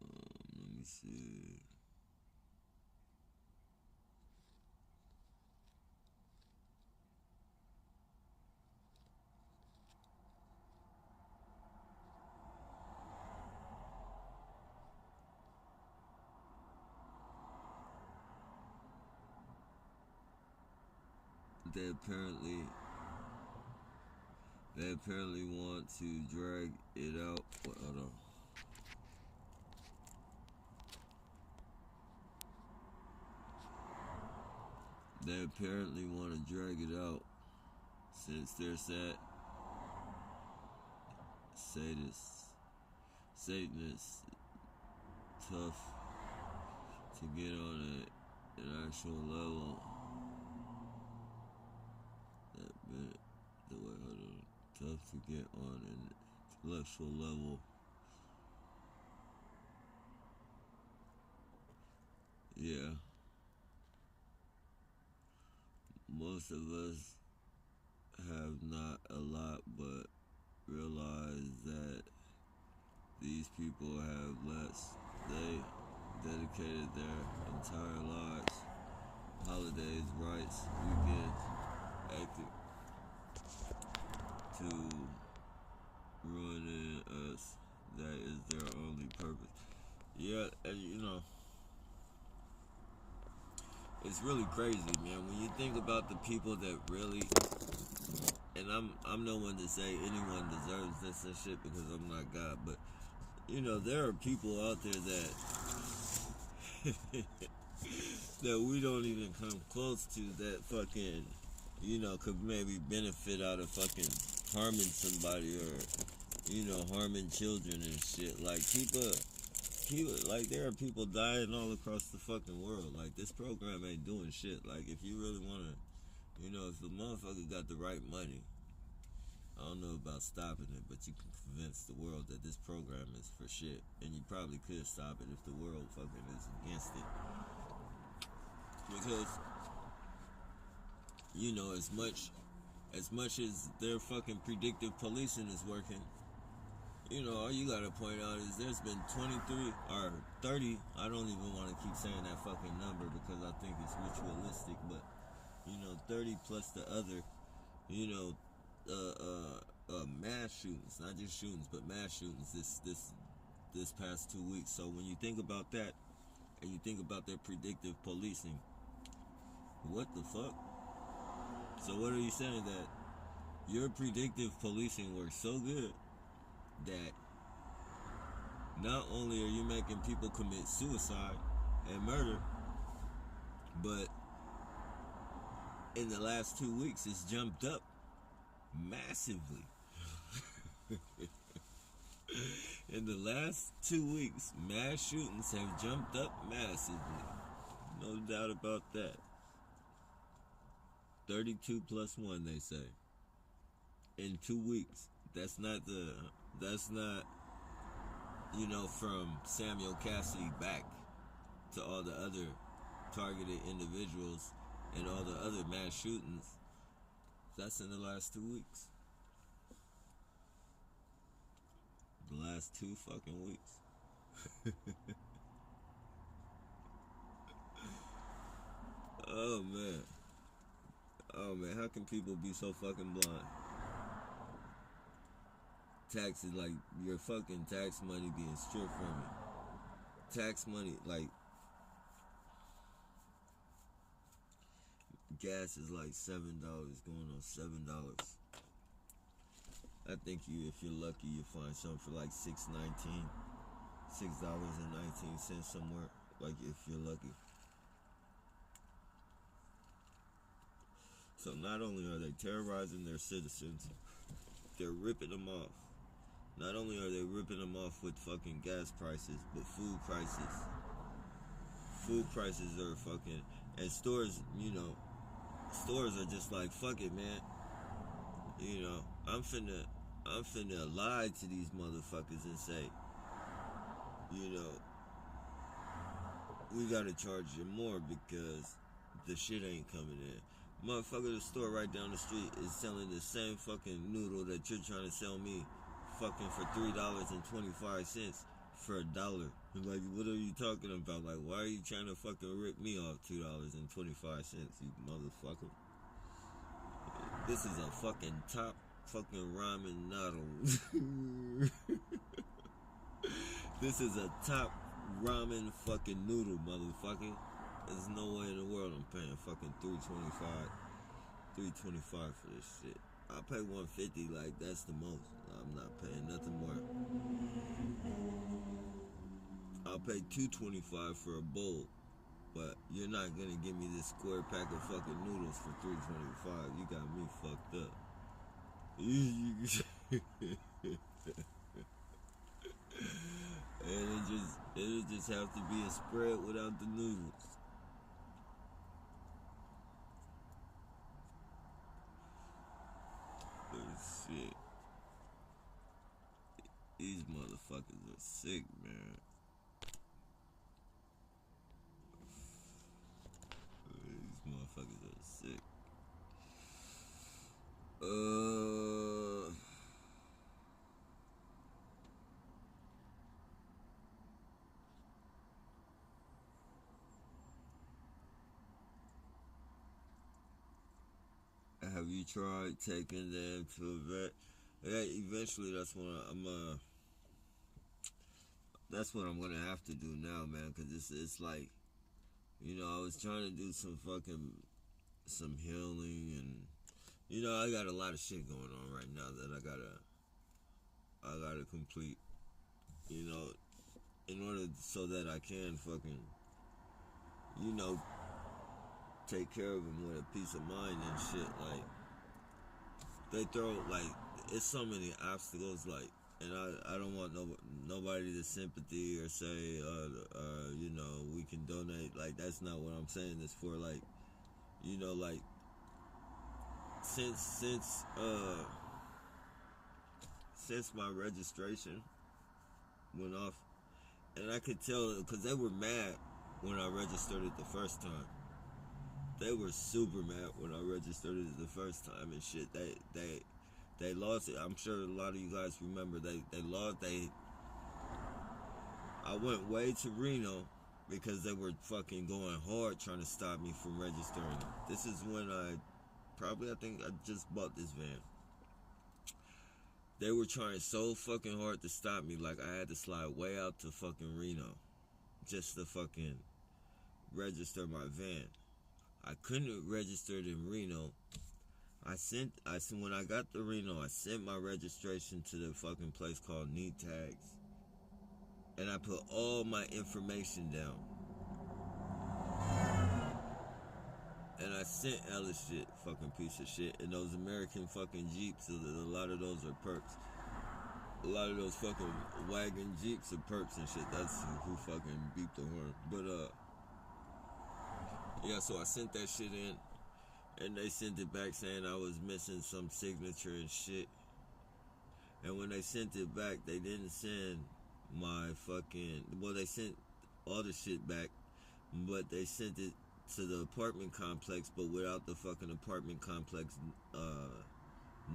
Let me see. They apparently want to drag it out. Hold on. They apparently want to drag it out since they're Satanists tough to get on an actual level. Tough to get on an intellectual level. Yeah. Most of us have not a lot, but realize that these people have less. They dedicated their entire lives, holidays, rights, weekends, active to ruining us. That is their only purpose. Yeah, and it's really crazy, man, when you think about the people that really, and and I'm no one to say anyone deserves this and shit because I'm not God, but you know there are people out there that that we don't even come close to that fucking you know could maybe benefit out of fucking harming somebody or you know harming children and shit. Like like there are people dying all across the fucking world. Like this program ain't doing shit. Like if you really wanna, you know, if the motherfucker got the right money, I don't know about stopping it, but you can convince the world that this program is for shit, and you probably could stop it if the world fucking is against it. Because you know, as much as their fucking predictive policing is working, you know, all you gotta point out is there's been 23 or 30. I don't even want to keep saying that fucking number because I think it's ritualistic, but you know, 30 plus the other, you know, mass shootings, not just shootings, but mass shootings this past 2 weeks. So when you think about that, and you think about their predictive policing, what the fuck? So what are you saying, that your predictive policing works so good that not only are you making people commit suicide and murder, but in the last 2 weeks it's jumped up massively. In the last 2 weeks, mass shootings have jumped up massively. No doubt about that. 32 plus 1, they say. In 2 weeks. That's not, you know, from Samuel Cassidy back to all the other targeted individuals and all the other mass shootings. That's in the last 2 weeks. The last 2 fucking weeks. Oh man. Oh man, how can people be so fucking blind? Taxes, like your fucking tax money being stripped from you. Tax money, like gas is like $7, going on $7. I think if you're lucky, you find something for like $6.19 somewhere. Like if you're lucky. So not only are they terrorizing their citizens, they're ripping them off. Not only are they ripping them off with fucking gas prices, but food prices. Food prices are fucking, and stores, you know, stores are just like, fuck it, man. You know, I'm finna lie to these motherfuckers and say, you know, we gotta charge you more because the shit ain't coming in. Motherfucker, the store right down the street is selling the same fucking noodle that you're trying to sell me fucking for $3.25 for $1. Like, what are you talking about? Like, why are you trying to fucking rip me off $2.25, you motherfucker? This is a fucking top fucking ramen noodle. This is a top ramen fucking noodle, motherfucker. There's no way in the world I'm paying fucking $3.25 for this shit. I pay $1.50, like that's the most. I'm not paying nothing more. I'll pay $2.25 for a bowl, but you're not gonna give me this square pack of fucking noodles for $3.25. You got me fucked up. And it'll just have to be a spread without the noodles. Shit. These motherfuckers are sick, man. These motherfuckers are sick. Have you tried taking them to a vet? Yeah, eventually that's what that's what I'm gonna have to do now, man. Cause it's like, you know, I was trying to do some healing and, You know, I got a lot of shit going on right now that I gotta complete. You know, in order so that I can fucking, you know, take care of them with a peace of mind and shit. Like, they throw, like, it's so many obstacles, like, and I don't want nobody to sympathy or say, you know, we can donate. Like, that's not what I'm saying. It's for, like, you know, like, since my registration went off, and I could tell because they were mad when I registered it the first time. They were super mad when I registered it the first time and shit. They lost it. I'm sure a lot of you guys remember they lost. I went way to Reno because they were fucking going hard trying to stop me from registering. This is when I think I just bought this van. They were trying so fucking hard to stop me, like I had to slide way out to fucking Reno just to fucking register my van. I couldn't register it in Reno. When I got to Reno, I sent my registration to the fucking place called Need Tags. And I put all my information down. And I sent Ellis shit, fucking piece of shit. And those American fucking Jeeps, a lot of those are perks. A lot of those fucking wagon Jeeps are perks and shit. That's who fucking beat the horn. But, yeah, so I sent that shit in. And they sent it back saying I was missing some signature and shit. And when they sent it back, they didn't send my fucking... Well, they sent all the shit back, but they sent it to the apartment complex, but without the fucking apartment complex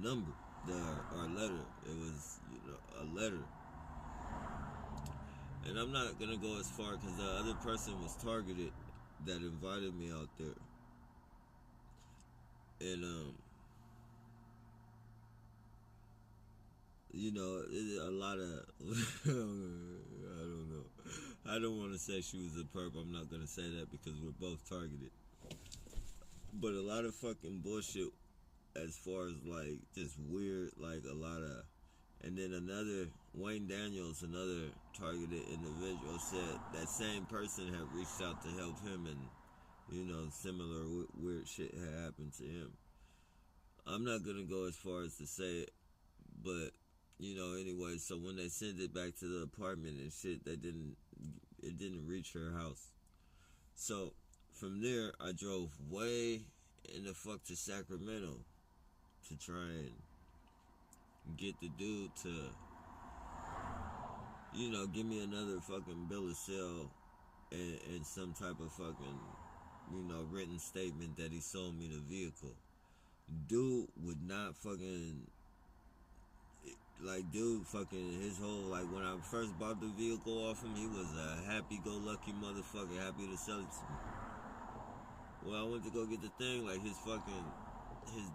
number, or letter. It was, you know, a letter. And I'm not gonna go as far because the other person was targeted that invited me out there. And you know, a lot of I don't know. I don't want to say she was a perp. I'm not gonna say that because we're both targeted. But a lot of fucking bullshit as far as like just weird, like a lot of. And then another Wayne Daniels, another targeted individual, said that same person had reached out to help him, and you know, similar weird shit had happened to him. I'm not gonna go as far as to say it, but you know, anyway. So when they sent it back to the apartment and shit, it didn't reach her house. So from there, I drove way in the fuck to Sacramento to try and get the dude to, you know, give me another fucking bill of sale and some type of fucking, you know, written statement that he sold me the vehicle. Dude would not fucking, like, dude fucking, his whole, like, when I first bought the vehicle off him, he was a happy-go-lucky motherfucker, happy to sell it to me. Well, I went to go get the thing, like,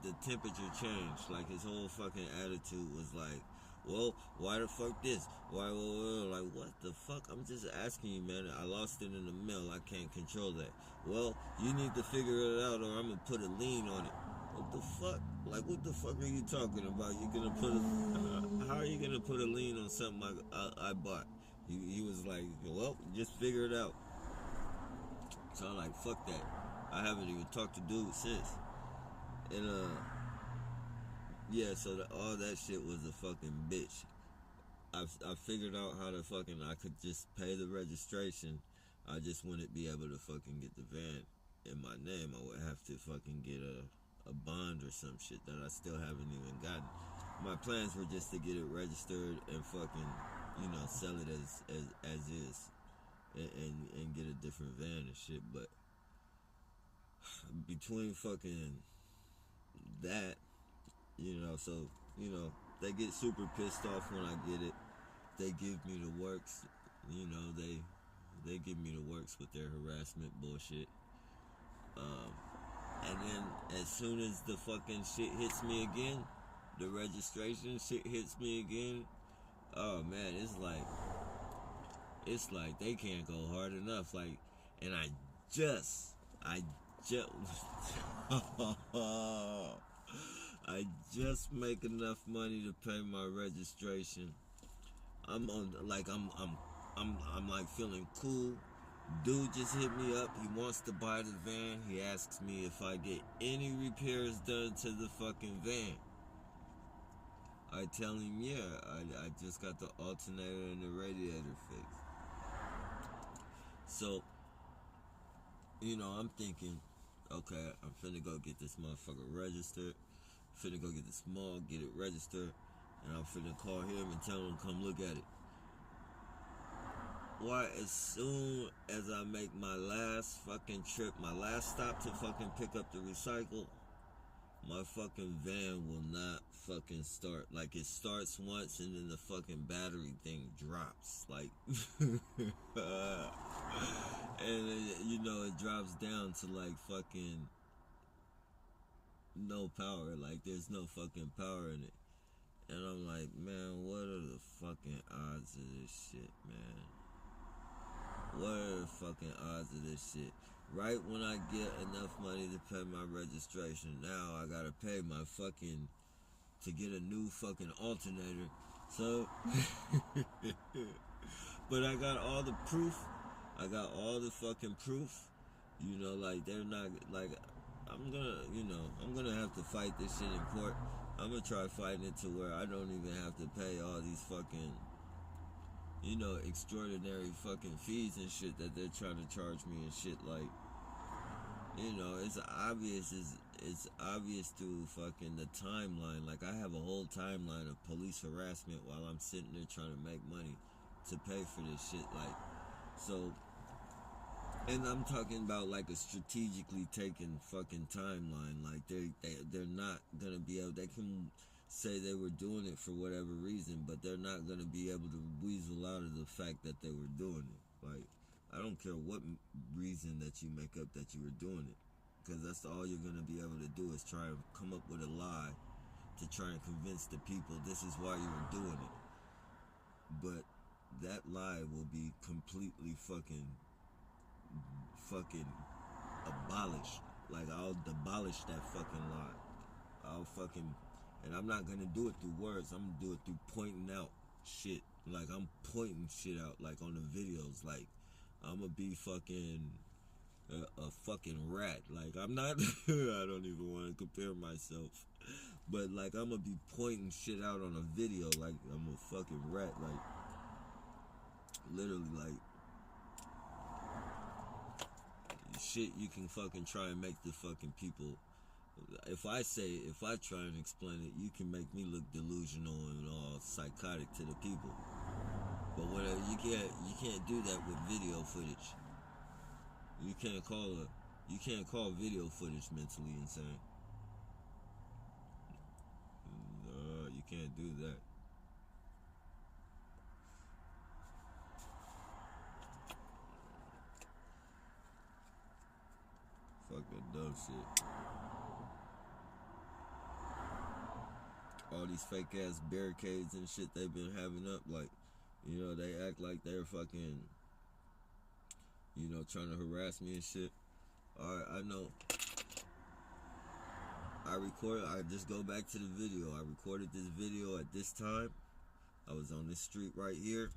the temperature changed. Like, his whole fucking attitude was like, well, why the fuck this? Why, like, what the fuck? I'm just asking you, man. I lost it in the mail. I can't control that. Well, you need to figure it out or I'm gonna put a lien on it. What the fuck? Like, what the fuck are you talking about? You're gonna put how are you gonna put a lien on something I bought? He was like, well, just figure it out. So I'm like, fuck that. I haven't even talked to dude since. And yeah, so all that shit was a fucking bitch. I figured out how to fucking, I could just pay the registration. I just wouldn't be able to fucking get the van in my name. I would have to fucking get a bond or some shit that I still haven't even gotten. My plans were just to get it registered and fucking, you know, sell it as is, and get a different van and shit. But between fucking that, you know, so, you know, they get super pissed off when I get it. They give me the works, you know, they give me the works with their harassment bullshit. And then as soon as the fucking shit hits me again, the registration shit hits me again, oh man, it's like they can't go hard enough. Like, and I just I just make enough money to pay my registration. I'm on like I'm like feeling cool. Dude just hit me up. He wants to buy the van. He asks me if I get any repairs done to the fucking van. I tell him, yeah, I just got the alternator and the radiator fixed. So, I'm thinking, okay, I'm finna go get this motherfucker registered. Finna go get the small, get it registered, and I'm finna call him and tell him to come look at it. Why, as soon as I make my last fucking trip, my last stop to fucking pick up the recycle, my fucking van will not fucking start. Like, it starts once and then the fucking battery thing drops. Like, and it drops down to like fucking no power. Like, there's no fucking power in it. And I'm like, man, what are the fucking odds of this shit, man? What are the fucking odds of this shit? Right when I get enough money to pay my registration, now I gotta pay my fucking, to get a new fucking alternator. So, but I got all the proof. I got all the fucking proof. Like, they're not, like, I'm gonna have to fight this shit in court. I'm gonna try fighting it to where I don't even have to pay all these fucking, extraordinary fucking fees and shit that they're trying to charge me and shit. Like, it's obvious. It's obvious through fucking the timeline. Like, I have a whole timeline of police harassment while I'm sitting there trying to make money to pay for this shit. Like, so, and I'm talking about like a strategically taken fucking timeline. Like, they're not gonna be able. They can say they were doing it for whatever reason, but they're not gonna be able to weasel out of the fact that they were doing it. Like, I don't care what reason that you make up that you were doing it, because that's all you're gonna be able to do is try and come up with a lie to try and convince the people this is why you were doing it. But that lie will be completely fucking abolished. Like, I'll demolish that fucking lie. And I'm not gonna do it through words. I'm gonna do it through pointing out shit. Like, I'm pointing shit out, like on the videos. Like, I'm gonna be fucking a fucking rat. Like, I'm not. I don't even want to compare myself, but like, I'm gonna be pointing shit out on a video. Like, I'm a fucking rat. Like, literally, like, shit you can fucking try and make the fucking people. If I try and explain it, you can make me look delusional and all psychotic to the people. But whatever, you can't do that with video footage. You can't call video footage mentally insane. No, you can't do that. Fuck that dumb shit. All these fake ass barricades and shit they've been having up, like, they act like they're fucking, trying to harass me and shit. Alright, I know. I just go back to the video. I recorded this video at this time. I was on this street right here.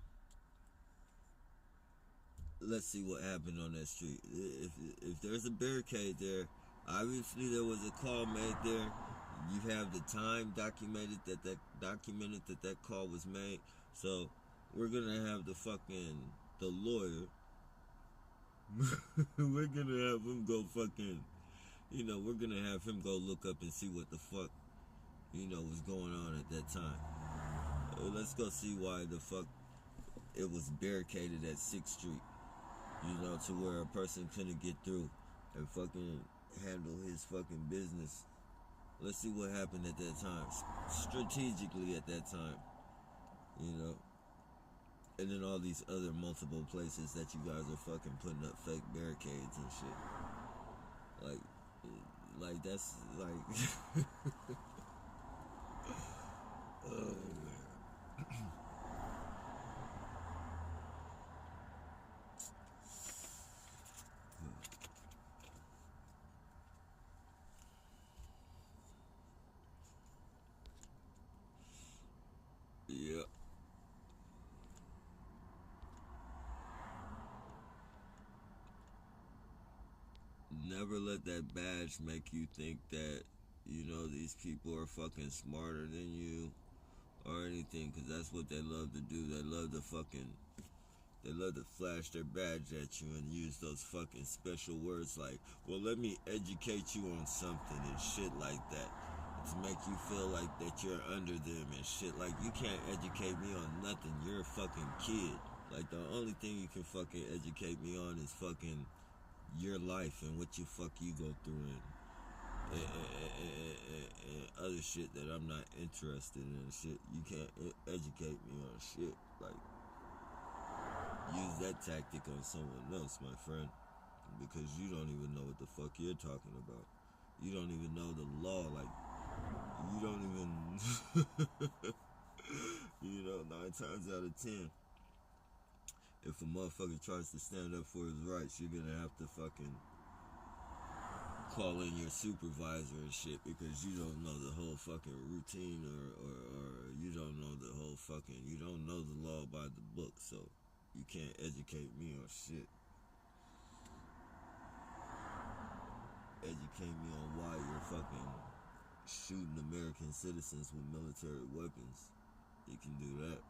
Let's see what happened on that street. If there's a barricade there, obviously there was a call made there. You have the time documented that call was made. So we're gonna have the lawyer. We're gonna have him go fucking. We're gonna have him go look up and see what the fuck, was going on at that time. Let's go see why the fuck it was barricaded at 6th Street. To where a person couldn't get through and fucking handle his fucking business. Let's see what happened at that time. Strategically at that time. And then all these other multiple places that you guys are fucking putting up fake barricades and shit. Like that's like oh man. never let that badge make you think that, you know, these people are fucking smarter than you or anything, because that's what they love to do. They love to flash their badge at you and use those fucking special words like, well, let me educate you on something and shit like that. To make you feel like that you're under them and shit. Like, you can't educate me on nothing. You're a fucking kid. Like, the only thing you can fucking educate me on is fucking your life and what you go through and other shit that I'm not interested in and shit. You can't educate me on shit. Like, use that tactic on someone else, my friend, because you don't even know what the fuck you're talking about. You don't even know the law. Like, you don't even you know, 9 times out of 10, if a motherfucker tries to stand up for his rights, you're gonna have to fucking call in your supervisor and shit, because you don't know the whole fucking routine, or you don't know the whole fucking, you don't know the law by the book, so you can't educate me on shit. Educate me on why you're fucking shooting American citizens with military weapons. You can do that.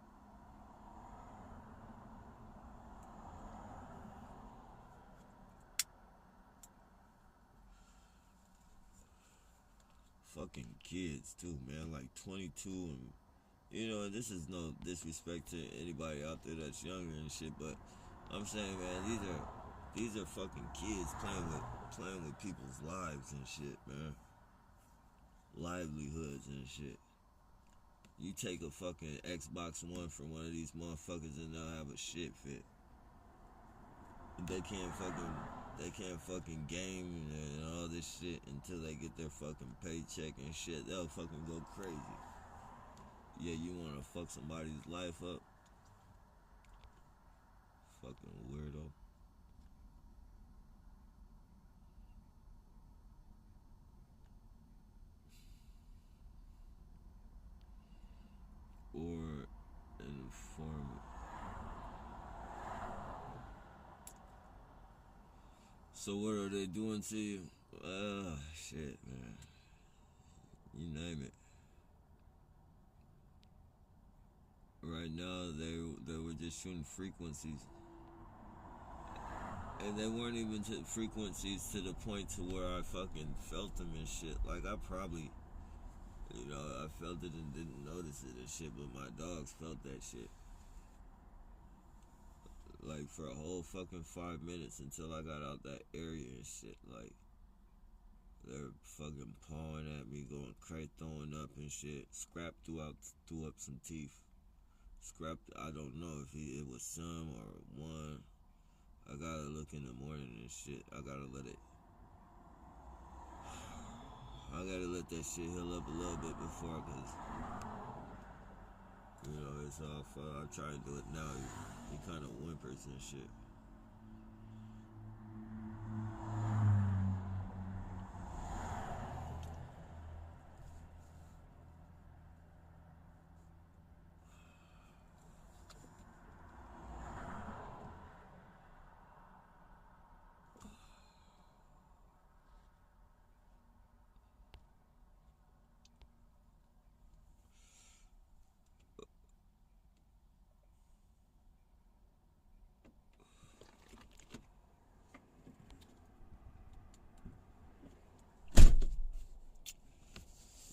Fucking kids too, man. Like 22, and you know, this is no disrespect to anybody out there that's younger and shit, but I'm saying, man, these are fucking kids playing with people's lives and shit, man. Livelihoods and shit. You take a fucking Xbox One from one of these motherfuckers and they'll have a shit fit. They can't fucking game and all this shit until they get their fucking paycheck and shit. They'll fucking go crazy. Yeah, you wanna fuck somebody's life up? Fucking weirdo. Or an informant. So what are they doing to you? Shit, man. You name it. Right now, they were just shooting frequencies. And they weren't even to frequencies to the point to where I fucking felt them and shit. Like, I probably, you know, I felt it and didn't notice it and shit, but my dogs felt that shit. Like, for a whole fucking 5 minutes until I got out that area and shit. Like, they're fucking pawing at me, going crazy, throwing up and shit. Scrap threw up some teeth. Scrap, I don't know if it was some or one. I gotta look in the morning and shit. I gotta let that shit heal up a little bit before, cause, you know, it's all fun. I'm trying to do it now. He kind of whimpers and shit.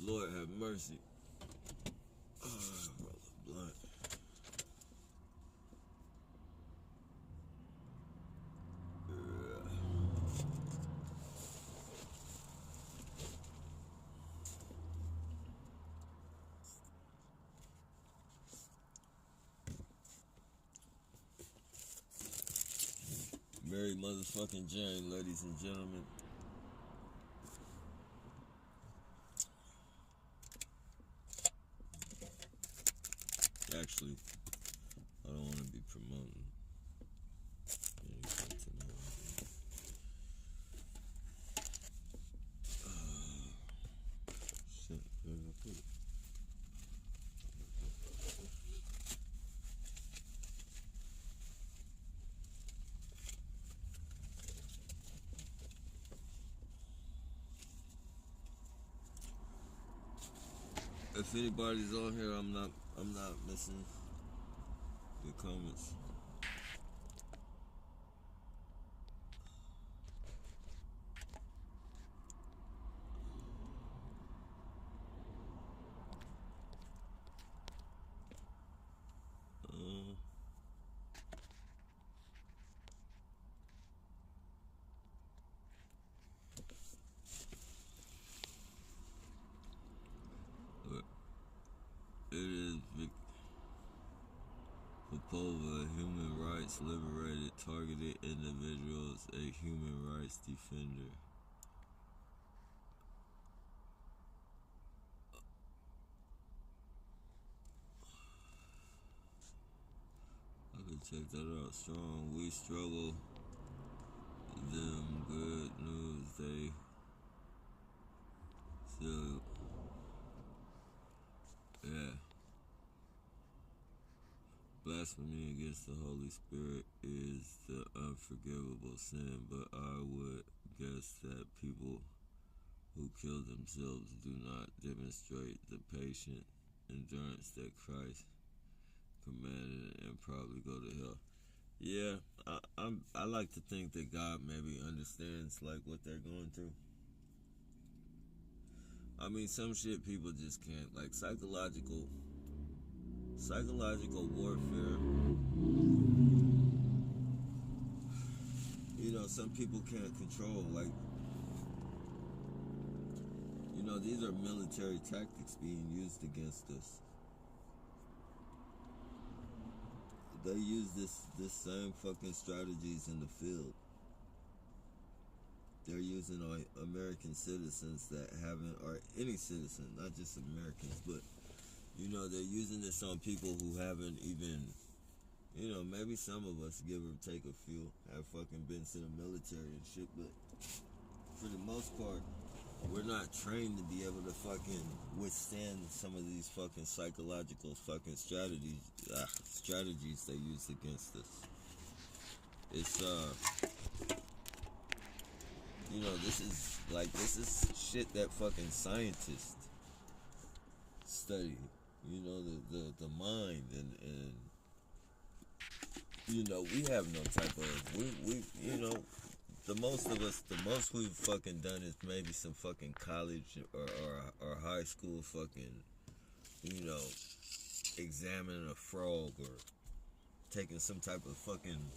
Lord have mercy. Roll a blunt. Mary motherfucking Jane, ladies and gentlemen. Actually, I don't want to be promoting anything tonight. Shit, where did I put it? If anybody's on here, I'm not missing your comments. It is Popova, human rights liberated targeted individuals, a human rights defender. I could check that out. Strong, we struggle. Them good news, they still, yeah. Blasphemy against the Holy Spirit is the unforgivable sin, but I would guess that people who kill themselves do not demonstrate the patient endurance that Christ commanded and probably go to hell. Yeah, I like to think that God maybe understands like what they're going through. I mean, some shit people just can't, like psychological warfare. You know, some people can't control, like, you know, these are military tactics being used against us. They use this same fucking strategies in the field. They're using American citizens that haven't, or any citizen, not just Americans, but, you know, they're using this on people who haven't even, you know, maybe some of us, give or take a few, have fucking been to the military and shit, but for the most part, we're not trained to be able to fucking withstand some of these fucking psychological fucking strategies they use against us. It's, you know, this is shit that fucking scientists study. You know, the mind and you know, we have no type of, we you know, the most we've fucking done is maybe some fucking college or high school fucking, you know, examining a frog or taking some type of fucking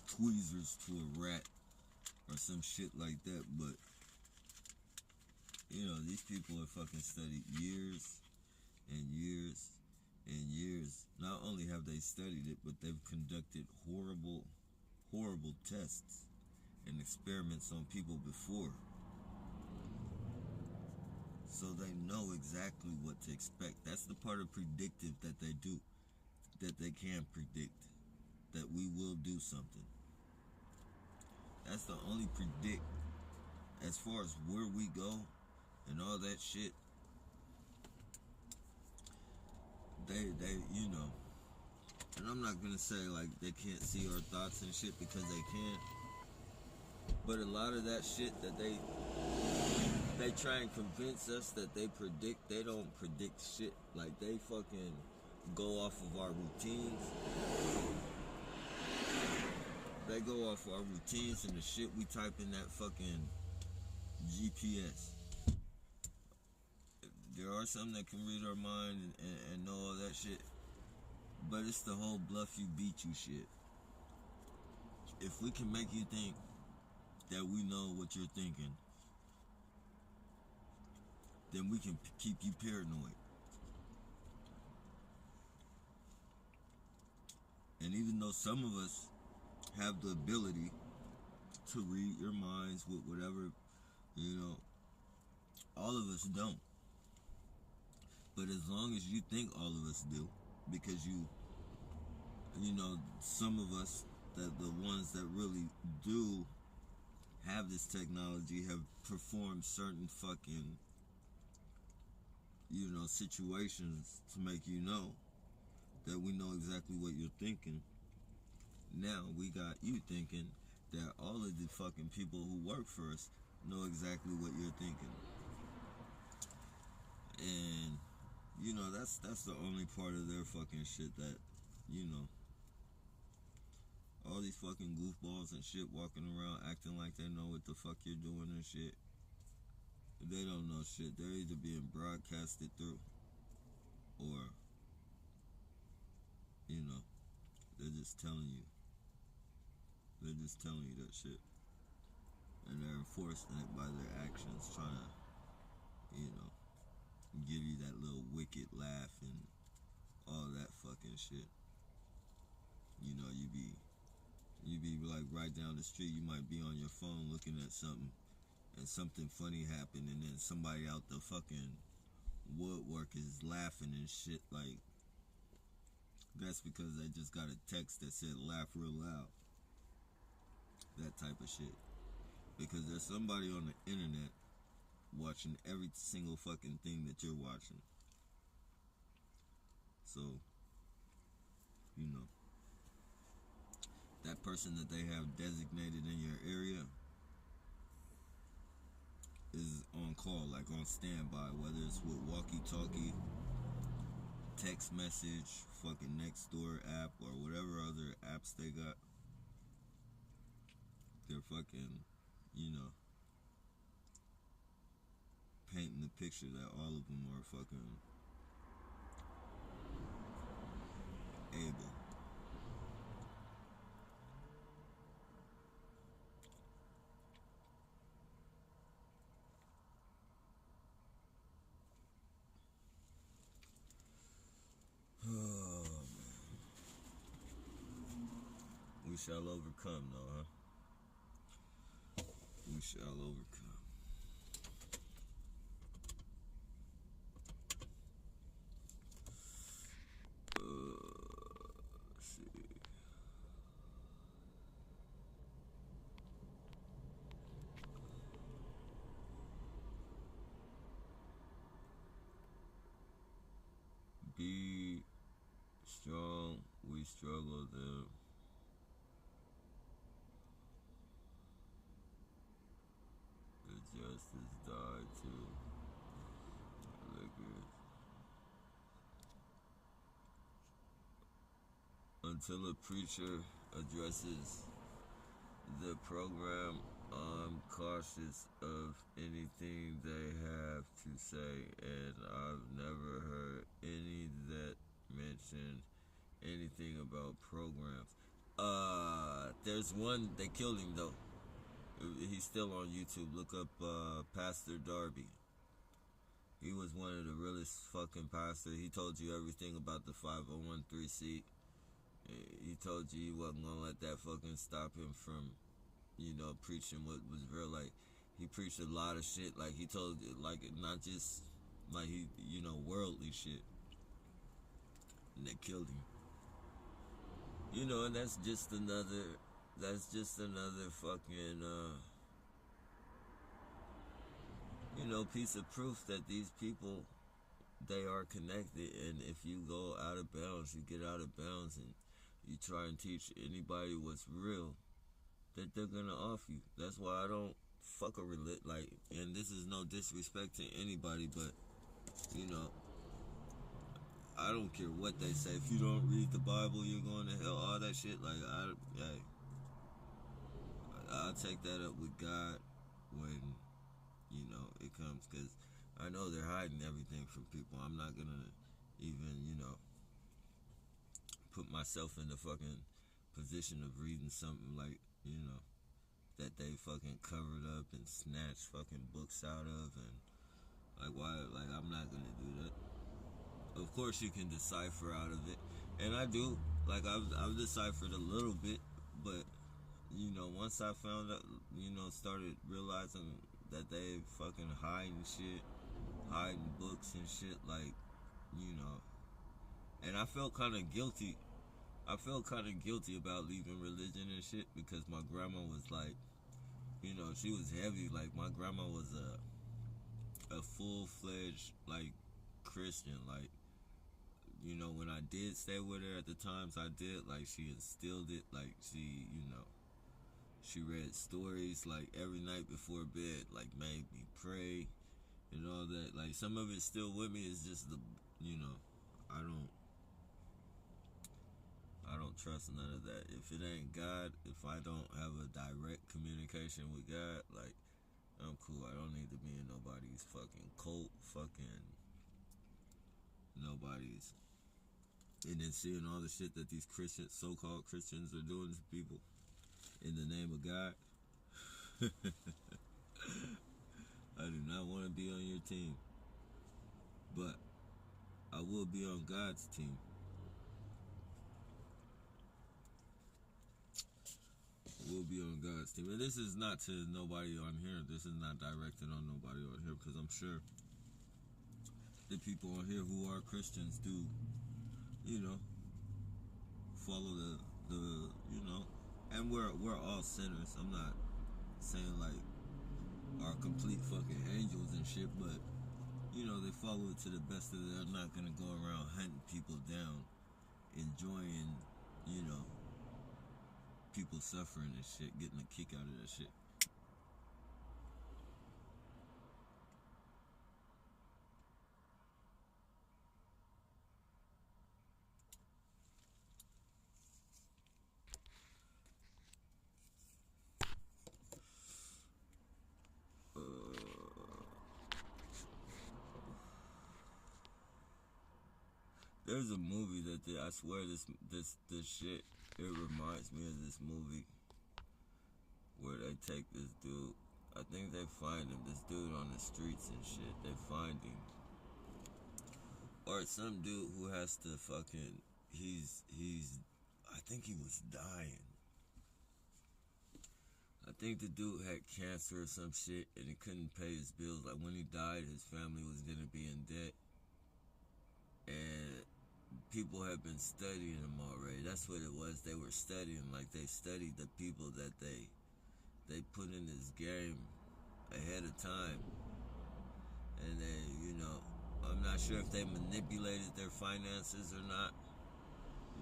tweezers to a rat or some shit like that. But, you know, these people have fucking studied years and years and years. Not only have they studied it, but they've conducted horrible tests and experiments on people before. So they know exactly what to expect. That's the part of predictive that they do, that they can predict that we will do something. That's the only predict. As far as where we go and all that shit, they you know, and I'm not gonna say like they can't see our thoughts and shit, because they can. But a lot of that shit that they try and convince us that they predict, they don't predict shit. Like, they fucking go off of our routines. They go off our routines and the shit we type in that fucking GPS. There are some that can read our mind and know all that shit, but it's the whole bluff you, beat you shit. If we can make you think that we know what you're thinking, then we can keep you paranoid. And even though some of us have the ability to read your minds with whatever, you know, all of us don't. But as long as you think all of us do, because you know, some of us, that the ones that really do have this technology, have performed certain fucking, you know, situations to make you know that we know exactly what you're thinking. Now we got you thinking that all of the fucking people who work for us know exactly what you're thinking. And that's the only part of their fucking shit that, you know, all these fucking goofballs and shit walking around acting like they know what the fuck you're doing and shit. They don't know shit. They're either being broadcasted through, or, you know, they're just telling you. They're just telling you that shit. And they're enforcing it by their actions, trying to, you know, give you that little wicked laugh and all that fucking shit. You know, you be like right down the street, you might be on your phone looking at something, and something funny happened, and then somebody out the fucking woodwork is laughing and shit. Like, that's because they just got a text that said laugh real loud. That type of shit. Because there's somebody on the internet watching every single fucking thing that you're watching. So, you know, that person that they have designated in your area is on call, like on standby, whether it's with walkie-talkie, text message, fucking Nextdoor app, or whatever other apps they got. They're fucking, you know, painting the picture that all of them are fucking able. Oh, man. We shall overcome, though, huh? We shall overcome. Let's see. Be strong, we struggle them. The justice died too. Liquor. Until a preacher addresses the program, I'm cautious of anything they have to say, and I've never heard any that mention anything about programs. There's one, they killed him though. He's still on YouTube. Look up Pastor Darby. He was one of the realest fucking pastors. He told you everything about the 501c. He told you he wasn't gonna let that fucking stop him from, you know, preaching what was real. Like, he preached a lot of shit. Like, he told, like, not just, like, he, you know, worldly shit. And they killed him. You know, and that's just another fucking, you know, piece of proof that these people, they are connected. And if you go out of bounds, you get out of bounds, and you try and teach anybody what's real, that they're gonna off you. That's why I don't fuck a religion. Like, and this is no disrespect to anybody, but, you know, I don't care what they say. If you don't read the Bible, you're going to hell. All that shit. Like, I'll take that up with God when, you know, it comes. Because I know they're hiding everything from people. I'm not going to even, you know, put myself in the fucking position of reading something like, you know, that they fucking covered up and snatched fucking books out of. And, like, why? Like, I'm not going to do that. Of course you can decipher out of it, and I do. Like, I've deciphered a little bit, but, you know, once I found out, you know, started realizing that they fucking hiding books and shit, like, you know, and I felt kind of guilty. I felt kind of guilty about leaving religion and shit, because my grandma was like, you know, she was heavy. Like, my grandma was a full-fledged, like, Christian. Like, you know, when I did stay with her at the times I did, like, she instilled it. Like, she, you know, she read stories, like, every night before bed, like, made me pray and all that. Like, some of it's still with me. It's just the, you know, I don't I don't trust none of that. If it ain't God, if I don't have a direct communication with God, like, I'm cool. I don't need to be in nobody's fucking cult, fucking nobody's. And then seeing all the shit that these Christians, so-called Christians, are doing to people in the name of God. I do not want to be on your team, but I will be on God's team. We'll be on God's team. And this is not to nobody on here. This is not directed on nobody on here, because I'm sure the people on here who are Christians do, you know, follow the you know, and we're all sinners. I'm not saying like are complete fucking angels and shit, but you know, they follow it to the best of it. They're not gonna go around hunting people down, enjoying, you know, people suffering and shit, getting a kick out of that shit. There's a movie I swear this shit, it reminds me of this movie where they take this dude. I think they find him, this dude on the streets and shit. They find him, or some dude who has to fucking. He's. I think he was dying. I think the dude had cancer or some shit, and he couldn't pay his bills. Like, when he died, his family was gonna be in debt, and people have been studying him already. That's what it was. They were studying, like they studied the people that they put in this game ahead of time, and they, you know, I'm not sure if they manipulated their finances or not,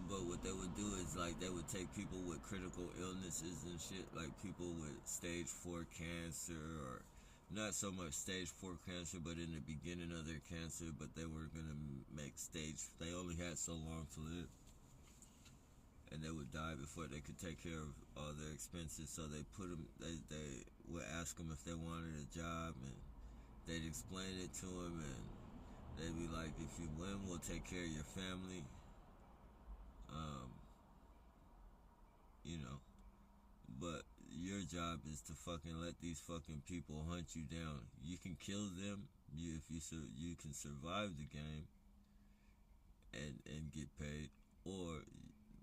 but what they would do is, like, they would take people with critical illnesses and shit, like people with stage 4 cancer, or not so much stage 4 cancer, but in the beginning of their cancer, but they were gonna make they only had so long to live, and they would die before they could take care of all their expenses. So they put them, they would ask them if they wanted a job, and they'd explain it to them, and they'd be like, if you win, we'll take care of your family, you know, but your job is to fucking let these fucking people hunt you down. You can kill them, if you can survive the game and get paid, or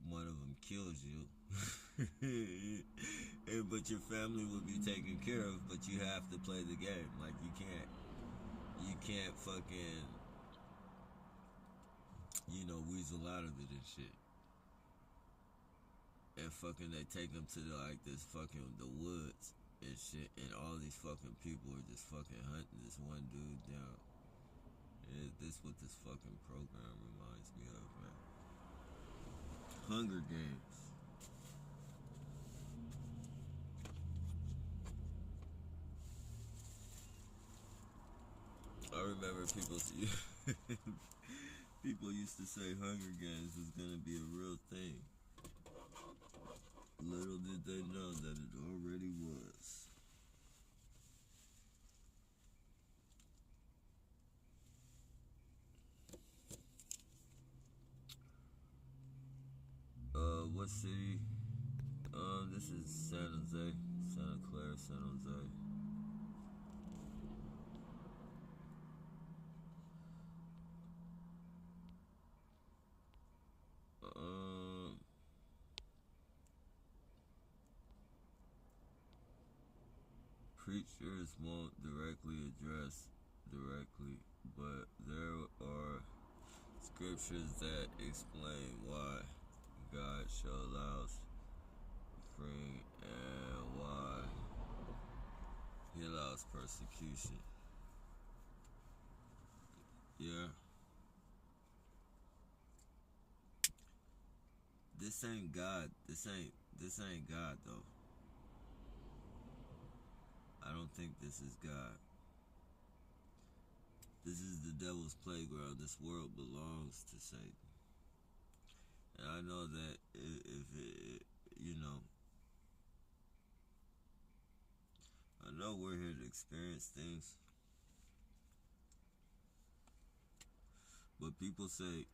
one of them kills you, but your family will be taken care of. But you have to play the game. Like, you can't fucking, you know, weasel out of it and shit. And fucking, they take them to this fucking the woods and shit, and all these fucking people are just fucking hunting this one dude down. This what this fucking program reminds me of, man. Hunger Games. I remember people used to say Hunger Games was gonna be a real thing. Little did they know that it already was. What city? This is San Jose, Santa Clara, San Jose. Preachers won't directly address directly, but there are scriptures that explain why God allows freeing and why He allows persecution. Yeah. This ain't God. This ain't God though. I don't think this is God. This is the devil's playground. This world belongs to Satan. And I know that if it, you know, I know we're here to experience things, but people say,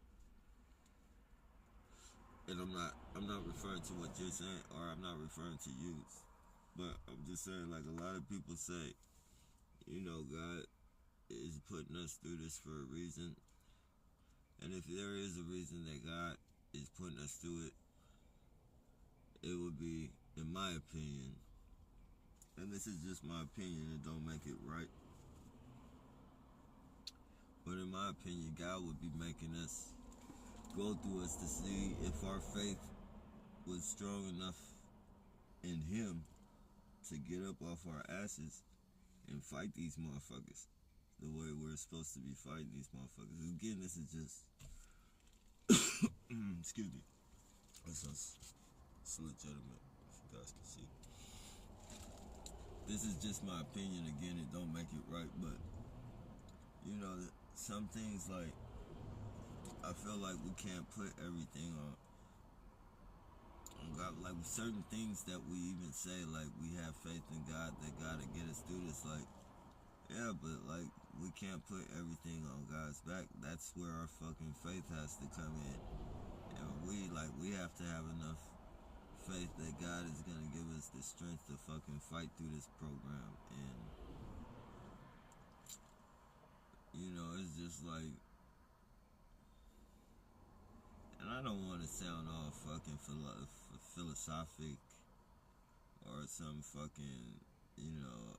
and I'm not referring to what you're saying, or I'm not referring to you, but I'm just saying, like, a lot of people say, you know, God is putting us through this for a reason, and if there is a reason that God is putting us through it, it would be, in my opinion, and this is just my opinion, it don't make it right, but in my opinion, God would be making us go through us to see if our faith was strong enough in Him to get up off our asses and fight these motherfuckers the way we're supposed to be fighting these motherfuckers. Again, this is just excuse me. It's legitimate, if you guys can see. This is just my opinion. Again, it don't make it right, but you know, some things, like, I feel like we can't put everything on God. Like, certain things that we even say, like, we have faith in God, that God will get us through this. Like, yeah, but, like, we can't put everything on God's back. That's where our fucking faith has to come in. And we have to have enough faith that God is going to give us the strength to fucking fight through this program. And, you know, it's just like, and I don't want to sound all fucking philosophic or some fucking, you know,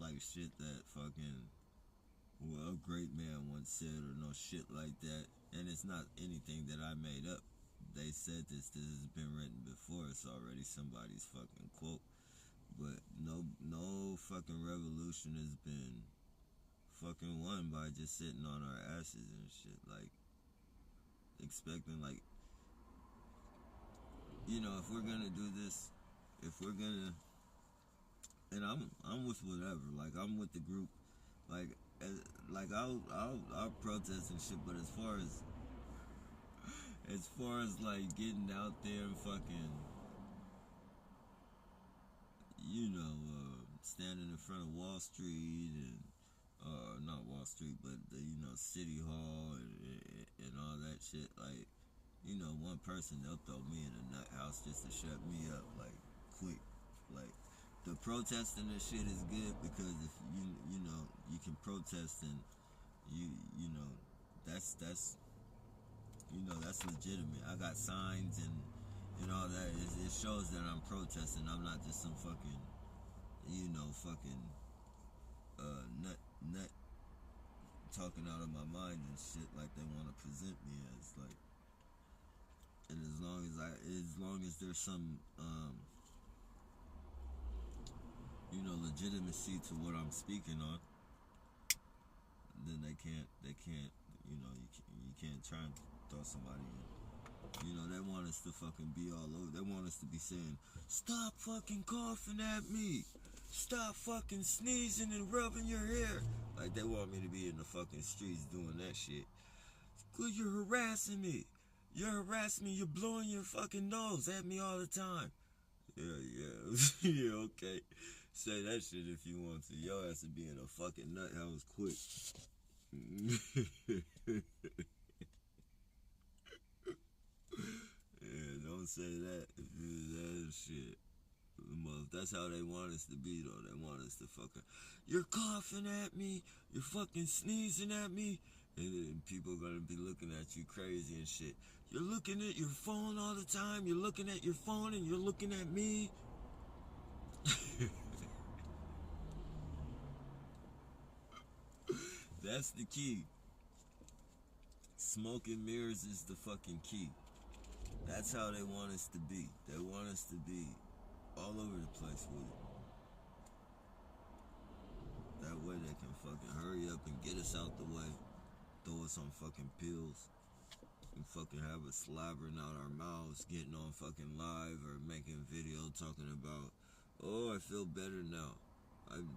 like shit that fucking, well, a great man once said, or no shit like that. And it's not anything that I made up. They said this has been written before. It's already somebody's fucking quote. But no fucking revolution has been fucking won by just sitting on our asses and shit. Like, expecting, like, you know, if we're gonna do this, if we're gonna, and I'm with whatever. Like, I'm with the group. Like, I'll protest and shit. But as far as like getting out there and fucking, you know, standing in front of Wall Street and not Wall Street, but the, you know, City Hall and all that shit. Like, you know, one person, they'll throw me in a nut house just to shut me up, like, quick. Like, the protesting and shit is good because if you know, you can protest and you know, that's you know, that's legitimate. I got signs and all that. It shows that I'm protesting. I'm not just some fucking, you know, fucking nut talking out of my mind and shit like they want to present me as. Like, and as long as there's some you know, legitimacy to what I'm speaking on, then they can't, you know, you can't try and throw somebody in. You know, they want us to fucking be all over. They want us to be saying, stop fucking coughing at me. Stop fucking sneezing and rubbing your hair. Like, they want me to be in the fucking streets doing that shit. Cause you're harassing me. You're harassing me. You're blowing your fucking nose at me all the time. Yeah. Yeah, okay. Say that shit if you want to. Your ass to be in a fucking nut house quick. Yeah, don't say that. That shit. Well, that's how they want us to be, though. They want us to fucking, you're coughing at me. You're fucking sneezing at me. And then people are gonna be looking at you crazy and shit. You're looking at your phone all the time. You're looking at your phone and you're looking at me. That's the key. Smoke and mirrors is the fucking key. That's how they want us to be. They want us to be all over the place with it. That way they can fucking hurry up and get us out the way. Throw us on fucking pills. And fucking have us slobbering out our mouths, getting on fucking live or making video talking about, oh, I feel better now.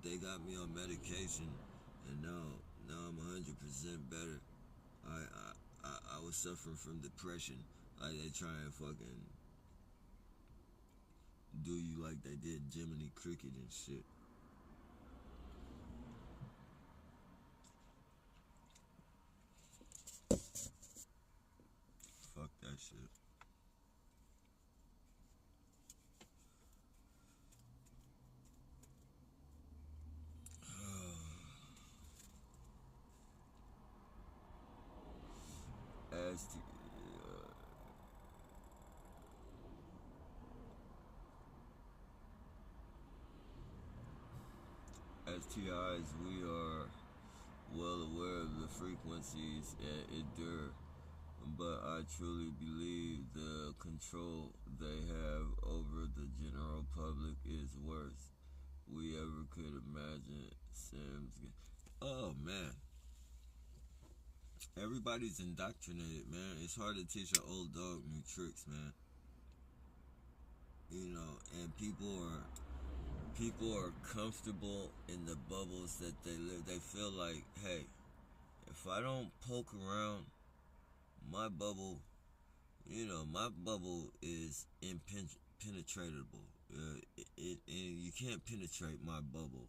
They got me on medication, and now I'm 100% better. I was suffering from depression. Like they try and fucking do you like they did Jiminy Cricket and shit. Fuck that shit. As to, as TIs, we are well aware of the frequencies at endure, but I truly believe the control they have over the general public is worse we ever could imagine. Sims. Oh man, everybody's indoctrinated, man. It's hard to teach an old dog new tricks, man. You know, and people are comfortable in the bubbles that they live. They feel like, hey, if I don't poke around my bubble, my bubble is impenetratable. And you can't penetrate my bubble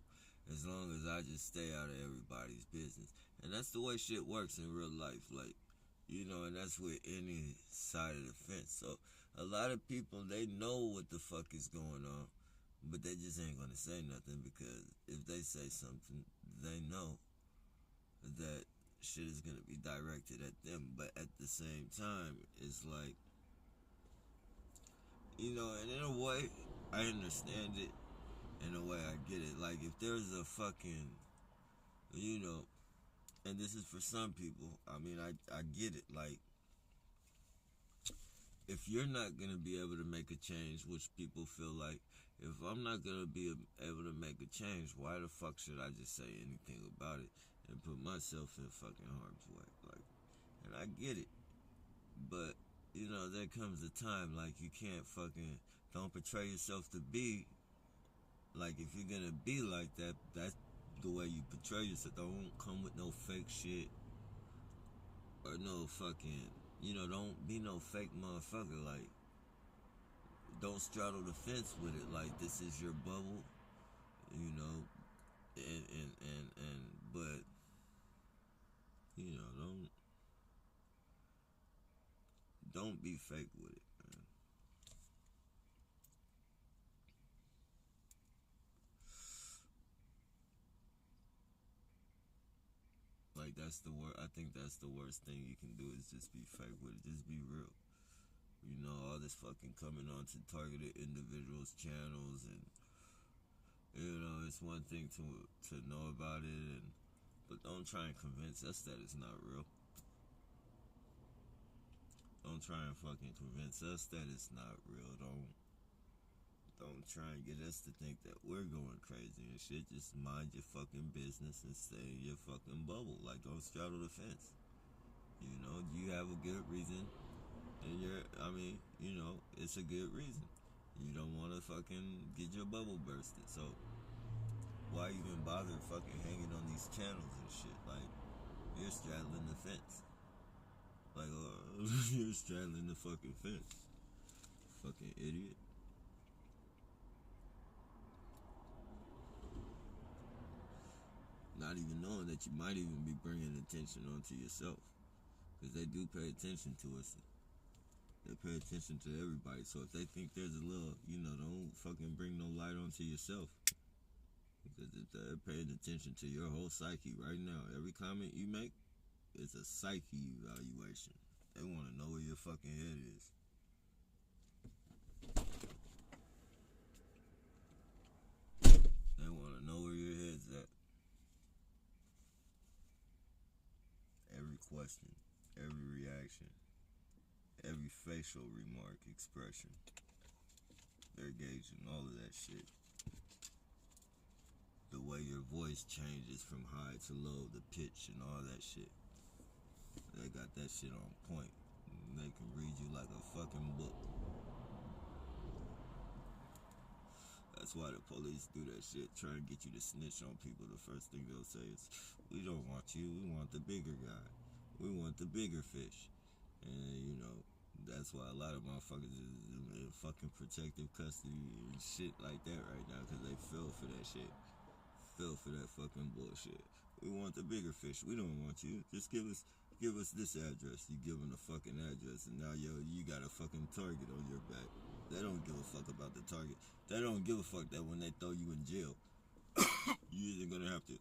as long as I just stay out of everybody's business. And that's the way shit works in real life. Like, and that's with any side of the fence. So a lot of people, they know what the fuck is going on, but they just ain't gonna say nothing because if they say something, they know that shit is gonna be directed at them. But at the same time, it's like, and in a way, I understand it. In a way, I get it. Like, if there's a fucking, and this is for some people, I mean, I get it. Like, if you're not going to be able to make a change, which people feel like, if I'm not going to be able to make a change, why the fuck should I just say anything about it and put myself in fucking harm's way? Like, and I get it. But, there comes a time, like, you can't fucking, don't portray yourself to be, like, if you're going to be like that, that's the way you portray yourself. Don't come with no fake shit or no fucking, don't be no fake motherfucker. Like, don't straddle the fence with it. Like, this is your bubble, but, don't be fake with it, man. Like, that's the worst. I think that's the worst thing you can do is just be fake with it. Just be real. All this fucking coming on to targeted individuals' channels, and it's one thing to know about it, but don't try and convince us that it's not real. Don't try and fucking convince us that it's not real. Don't try and get us to think that we're going crazy and shit. Just mind your fucking business and stay in your fucking bubble. Like, don't straddle the fence. You have a good reason, and it's a good reason. You don't want to fucking get your bubble bursted. So why even bother fucking hanging on these channels and shit? Like, you're straddling the fence. Like, you're straddling the fucking fence. Fucking idiot. Not even knowing that you might even be bringing attention onto yourself. Because they do pay attention to us. They pay attention to everybody. So if they think there's a little, don't fucking bring no light onto yourself. Because if they're paying attention to your whole psyche right now, every comment you make, it's a psyche evaluation. They want to know where your fucking head is. They want to know where your head's at. Every question, every reaction, every facial remark, expression. They're gauging all of that shit. The way your voice changes from high to low, the pitch and all that shit. They got that shit on point. They can read you like a fucking book. That's why the police do that shit, try and get you to snitch on people. The first thing they'll say is, we don't want you, we want the bigger guy. We want the bigger fish. And, you know, that's why a lot of motherfuckers is in fucking protective custody and shit like that right now, because they fell for that shit. Fell for that fucking bullshit. We want the bigger fish. We don't want you. Just give us this address. You give them the fucking address, and now, you got a fucking target on your back. They don't give a fuck about the target. They don't give a fuck that when they throw you in jail, you're either gonna have to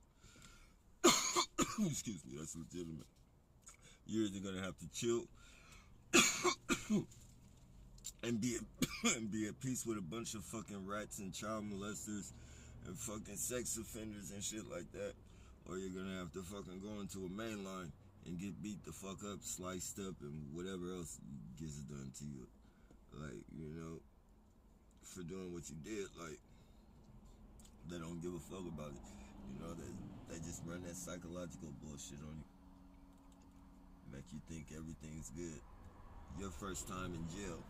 excuse me, that's legitimate. You're either gonna have to chill and be at peace with a bunch of fucking rats and child molesters and fucking sex offenders and shit like that, or you're gonna have to fucking go into a main line and get beat the fuck up, sliced up, and whatever else gets done to you. Like, for doing what you did. Like, they don't give a fuck about it. They just run that psychological bullshit on you. Make you think everything's good. Your first time in jail.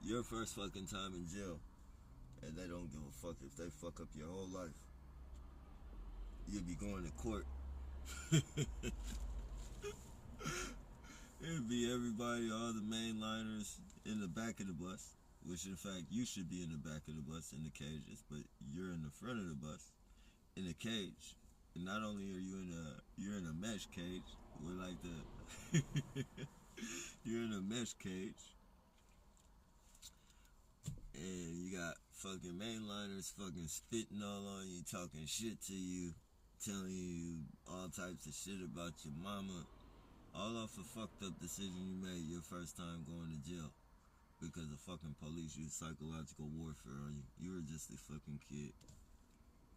Your first fucking time in jail. And they don't give a fuck if they fuck up your whole life. You'll be going to court. It'd be everybody, all the mainliners in the back of the bus. Which, in fact, you should be in the back of the bus in the cages, but you're in the front of the bus in a cage. And not only are you're in a mesh cage with like you're in a mesh cage, and you got fucking mainliners fucking spitting all on you, talking shit to you, telling you all types of shit about your mama, all off a fucked up decision you made your first time going to jail. Because the fucking police used psychological warfare on you. You were just a fucking kid.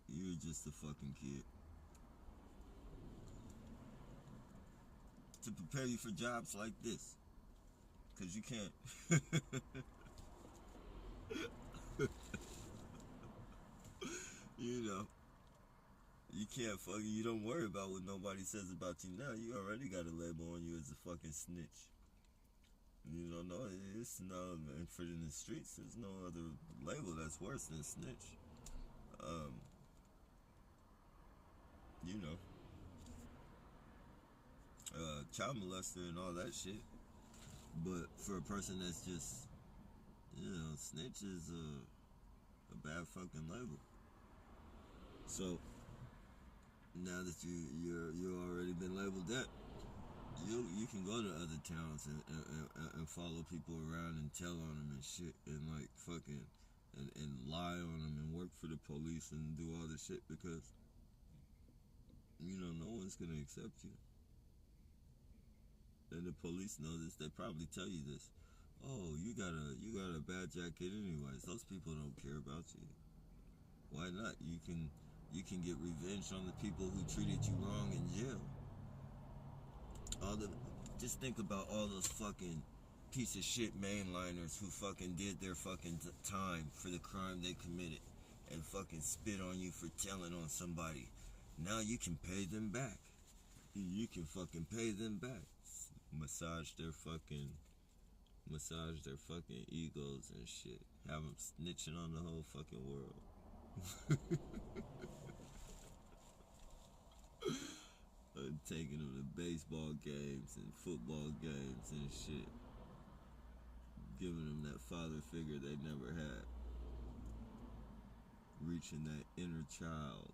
You were just a fucking kid. To prepare you for jobs like this. Because you can't. You can't you don't worry about what nobody says about you now. You already got a label on you as a fucking snitch. No, it's no, man. For in the streets, there's no other label that's worse than snitch. Child molester and all that shit. But for a person that's just, snitch is a bad fucking label. So now that you already been labeled that, you can go to other towns and follow people around and tell on them and shit and like fucking and lie on them and work for the police and do all this shit because no one's gonna accept you. And the police know this. They probably tell you this. Oh, you got a bad jacket anyways. Those people don't care about you. Why not? You can get revenge on the people who treated you wrong in jail. Just think about all those fucking piece of shit mainliners who fucking did their fucking time for the crime they committed and fucking spit on you for telling on somebody. Now you can pay them back. You can fucking pay them back. Massage their fucking egos and shit. Have them snitching on the whole fucking world. Taking them to baseball games and football games and shit. Giving them that father figure they never had. Reaching that inner child.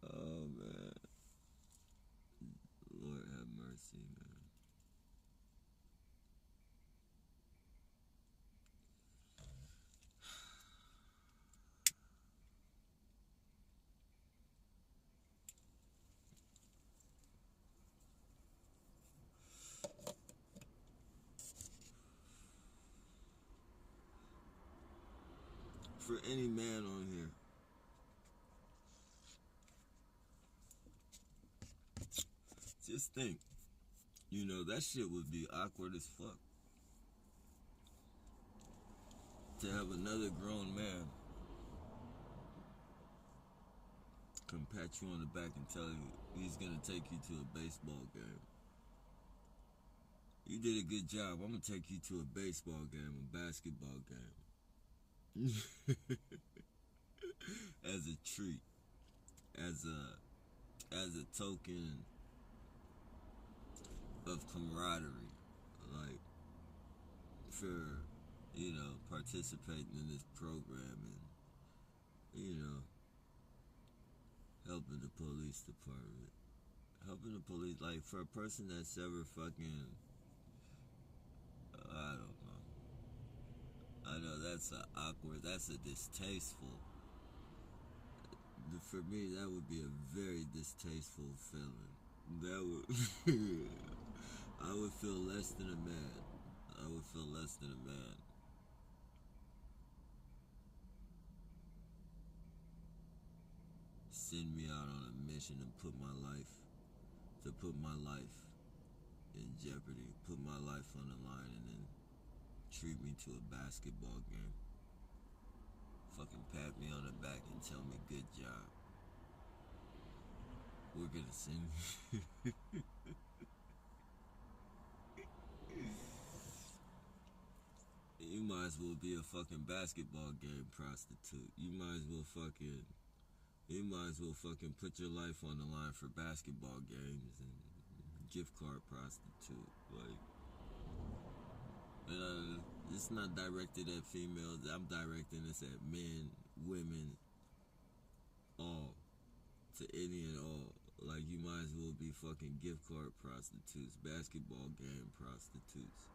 Oh, man. Lord have mercy, man. For any man on here, just think, that shit would be awkward as fuck. To have another grown man come pat you on the back and tell you he's gonna take you to a baseball game. You did a good job. I'm gonna take you to a baseball game, a basketball game, as a treat, as a token of camaraderie, like for participating in this program and helping the police department, helping the police, like for a person that's ever fucking, I don't know. I know that's a awkward, that's a distasteful. For me, that would be a very distasteful feeling. That would, I would feel less than a man. I would feel less than a man. Send me out on a mission and put my life in jeopardy, put my life on the line, and then treat me to a basketball game. Fucking pat me on the back and tell me good job. We're gonna sing. You might as well be a fucking basketball game prostitute. You might as well fucking put your life on the line for basketball games and gift card prostitute. Like, it's not directed at females. I'm directing this at men, women, all, to any and all. Like, you might as well be fucking gift card prostitutes, basketball game prostitutes.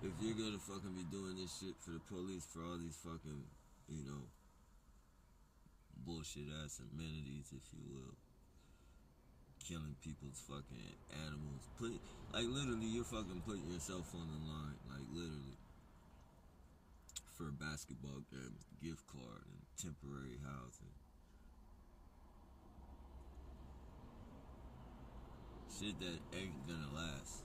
If you're gonna fucking be doing this shit for the police, for all these fucking, bullshit ass amenities, if you will, killing people's fucking animals, literally, you're fucking putting yourself on the line, like literally, for a basketball game, gift card, and temporary housing. Shit that ain't gonna last.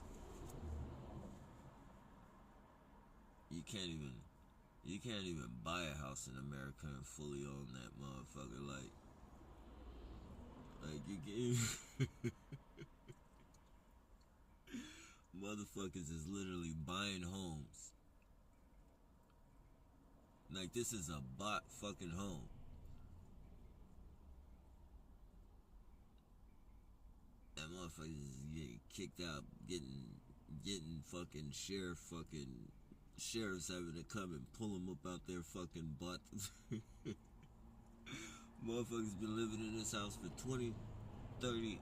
You can't even buy a house in America and fully own that motherfucker. Like you can. Motherfuckers is literally buying homes. Like, this is a bought fucking home. That motherfuckers is getting kicked out, getting fucking sheriffs having to come and pull them up out their fucking butt. Motherfuckers been living in this house for 20, 30,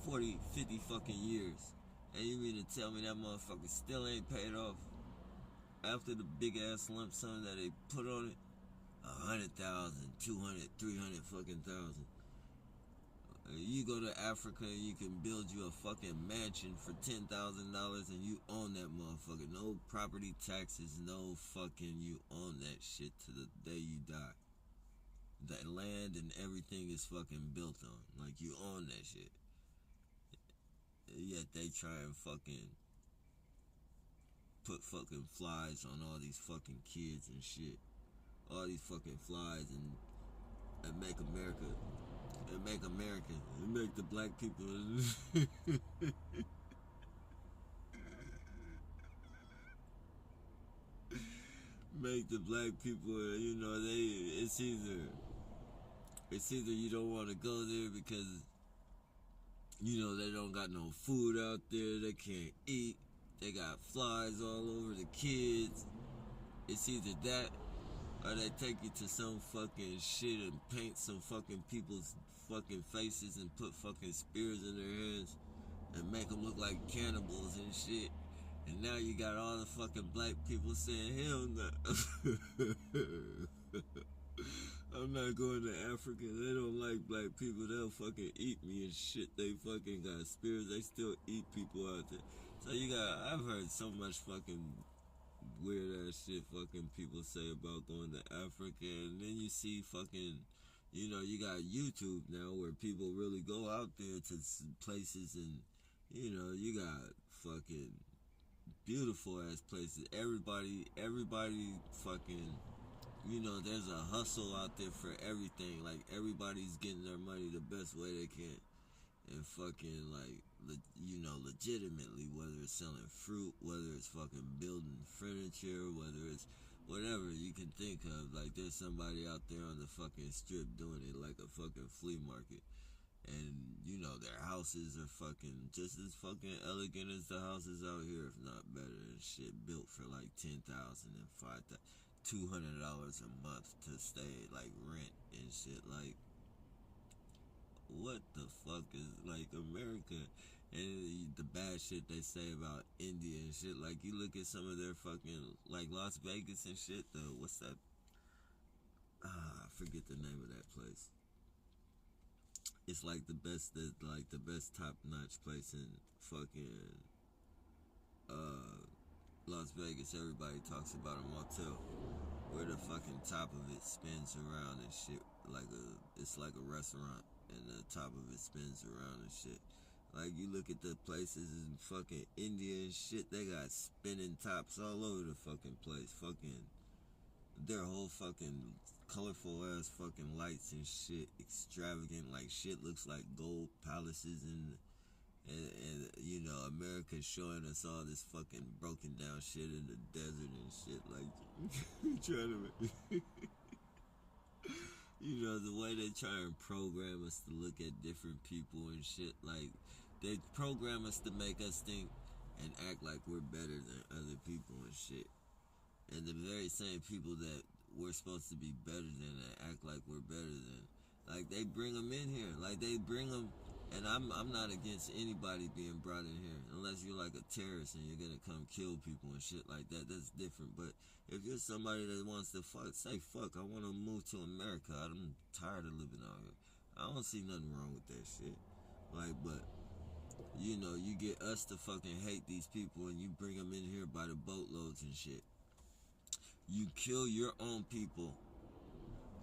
40, 50 fucking years. And you mean to tell me that motherfucker still ain't paid off? After the big ass lump sum that they put on it, 100,000, 200, 300 fucking thousand. You go to Africa and you can build you a fucking mansion for $10,000 and you own that motherfucker. No property taxes, no fucking, you own that shit to the day you die. That land and everything is fucking built on. Like, you own that shit. Yet they try and fucking put fucking flies on all these fucking kids and shit. All these fucking flies and make America. And make America. And make the black people. Make the black people, it's either you don't want to go there because, they don't got no food out there, they can't eat, they got flies all over the kids. It's either that, or they take you to some fucking shit and paint some fucking people's fucking faces and put fucking spears in their heads and make them look like cannibals and shit. And now you got all the fucking black people saying, hell no. I'm not going to Africa. They don't like black people. They'll fucking eat me and shit. They fucking got spears. They still eat people out there. So I've heard so much fucking weird ass shit fucking people say about going to Africa. And then you see fucking, you got YouTube now where people really go out there to places and, you got fucking beautiful ass places. Everybody fucking, there's a hustle out there for everything. Like, everybody's getting their money the best way they can. and fucking like, legitimately, whether it's selling fruit, whether it's fucking building furniture, whether it's whatever you can think of. Like, there's somebody out there on the fucking strip doing it like a fucking flea market. And, their houses are fucking just as fucking elegant as the houses out here, if not better, and shit built for like $10,000 and $200 a month to stay, like, rent and shit. Like, what the fuck is, like, America? And the bad shit they say about India and shit. Like, you look at some of their fucking, like, Las Vegas and shit, what's that? I forget the name of that place. It's like the best top notch place in fucking Las Vegas. Everybody talks about a motel where the fucking top of it spins around and shit, it's like a restaurant and the top of it spins around and shit. Like, you look at the places in fucking India and shit, they got spinning tops all over the fucking place. Fucking their whole fucking colorful ass fucking lights and shit, extravagant, like shit looks like gold palaces, and America's showing us all this fucking broken down shit in the desert and shit, like trying to the way they try and program us to look at different people and shit, like they program us to make us think and act like we're better than other people and shit. And the very same people that we're supposed to be better than and act like we're better than, like, they bring them in here. Like, they bring them, and I'm not against anybody being brought in here, unless you're like a terrorist and you're gonna come kill people and shit like that. That's different. But if you're somebody that wants to say fuck, I want to move to America. I'm tired of living out here. I don't see nothing wrong with that shit. Like, but you get us to fucking hate these people, and you bring them in here by the boatloads and shit. You kill your own people.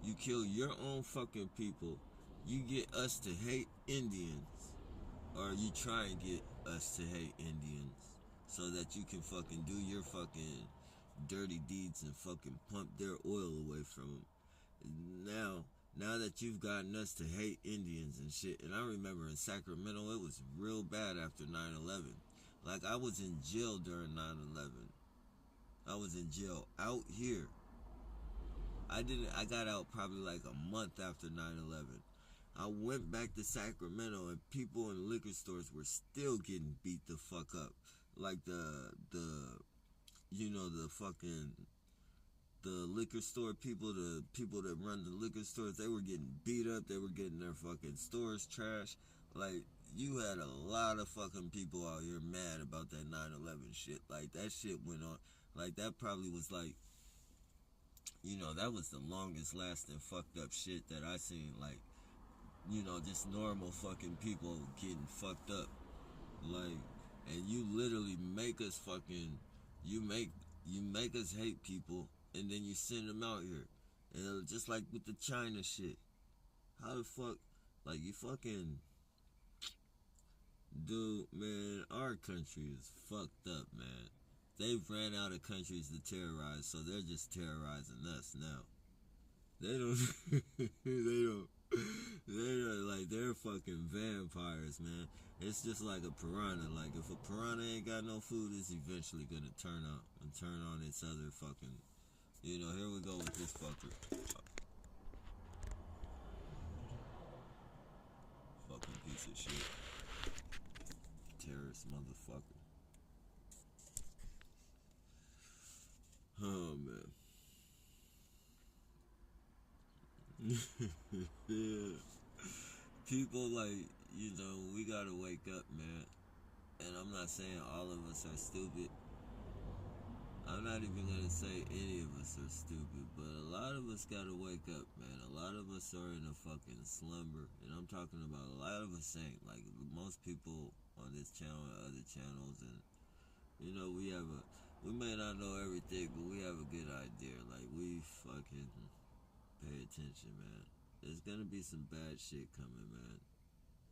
You kill your own fucking people. You get us to hate Indians. Or you try and get us to hate Indians so that you can fucking do your fucking dirty deeds and fucking pump their oil away from them. Now that you've gotten us to hate Indians and shit, and I remember in Sacramento, it was real bad after 9/11. Like, I was in jail during 9/11. I was in jail out here. I got out probably like a month after 9/11. I went back to Sacramento, and people in liquor stores were still getting beat the fuck up. Like the liquor store people, the people that run the liquor stores, they were getting beat up. They were getting their fucking stores trashed. Like, you had a lot of fucking people out here mad about that 9/11 shit. Like, that shit went on. Like, that probably was like, that was the longest lasting fucked up shit that I seen. Like, just normal fucking people getting fucked up. Like, and you literally make us fucking, you make us hate people, and then you send them out here. And just like with the China shit. How the fuck, like, you fucking, dude, man, our country is fucked up, man. They've ran out of countries to terrorize, so they're just terrorizing us now. They don't, like, they're fucking vampires, man. It's just like a piranha. Like, if a piranha ain't got no food, it's eventually gonna turn on its other fucking, here we go with this fucker. Fucking piece of shit. Terrorist motherfucker. Oh, man. Yeah. People, like, we gotta wake up, man. And I'm not saying all of us are stupid. I'm not even gonna say any of us are stupid, but a lot of us gotta wake up, man. A lot of us are in a fucking slumber, and I'm talking about a lot of us ain't. Like, most people on this channel and other channels, and we may not know everything, but we have a good idea. Like, we fucking pay attention, man. There's gonna be some bad shit coming, man.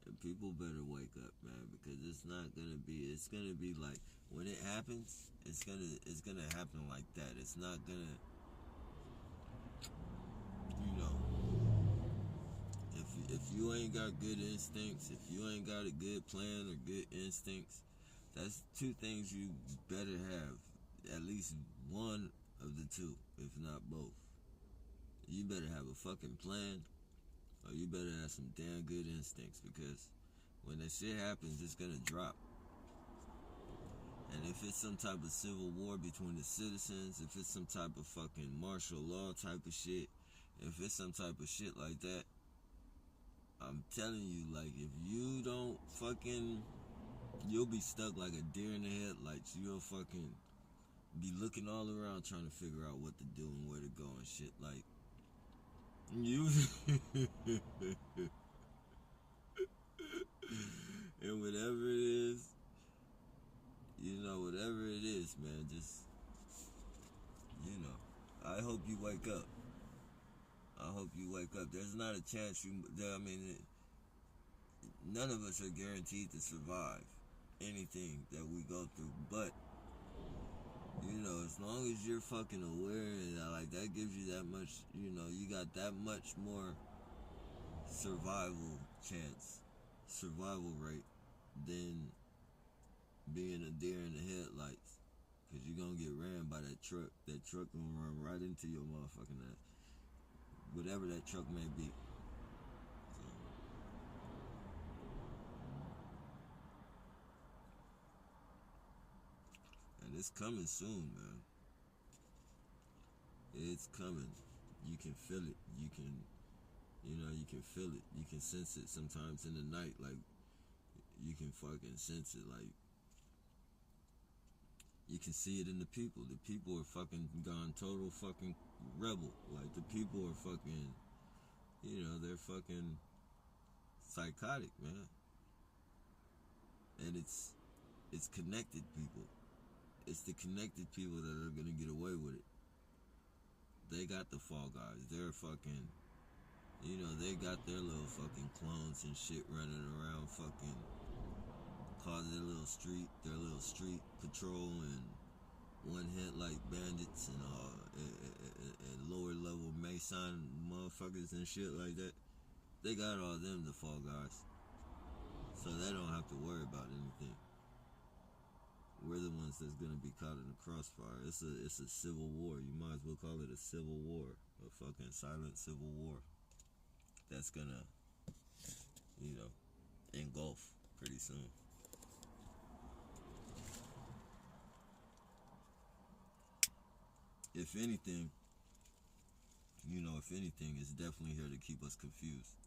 And people better wake up, man, because it's gonna be like, when it happens, it's gonna happen like that. It's not gonna, if you ain't got good instincts, if you ain't got a good plan or good instincts, that's two things you better have. At least one of the two, if not both. You better have a fucking plan, or you better have some damn good instincts, because when that shit happens, it's gonna drop. And if it's some type of civil war between the citizens, if it's some type of fucking martial law type of shit, if it's some type of shit like that, I'm telling you, like, if you don't fucking, you'll be stuck like a deer in the headlights. You'll fucking be looking all around trying to figure out what to do and where to go and shit. Like, you and whatever it is, whatever it is, man, just, I hope you wake up. I hope you wake up. There's not a chance none of us are guaranteed to survive anything that we go through, but, as long as you're fucking aware, and like, that gives you that much, you got that much more survival rate than being a deer in the headlights, because you're gonna get ran by that truck. That truck gonna run right into your motherfucking ass, whatever that truck may be. And it's coming soon, man. It's coming. You can feel it. You can feel it. You can sense it sometimes in the night. Like, you can fucking sense it. Like, you can see it in the people. The people are fucking gone total fucking rebel. Like, the people are fucking, they're fucking psychotic, man. And it's connected people. It's the connected people that are gonna get away with it. They got the fall guys. They're fucking, they got their little fucking clones and shit running around, fucking causing their little street patrol and one hit like bandits and lower level Mason motherfuckers and shit like that. They got all them the fall guys, so they don't have to worry about anything. We're the ones that's gonna be caught in the crossfire. It's a civil war. You might as well call it a civil war, a fucking silent civil war. That's gonna, engulf pretty soon. If anything, it's definitely here to keep us confused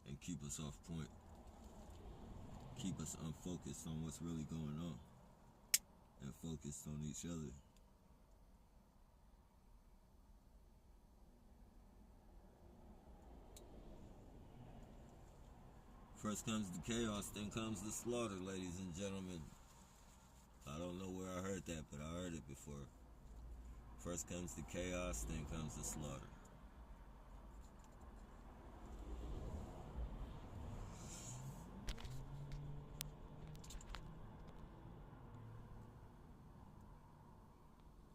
and keep us off point, keep us unfocused on what's really going on, and focused on each other. First comes the chaos, then comes the slaughter, ladies and gentlemen. I don't know where I heard that, but I heard it before. First comes the chaos, then comes the slaughter.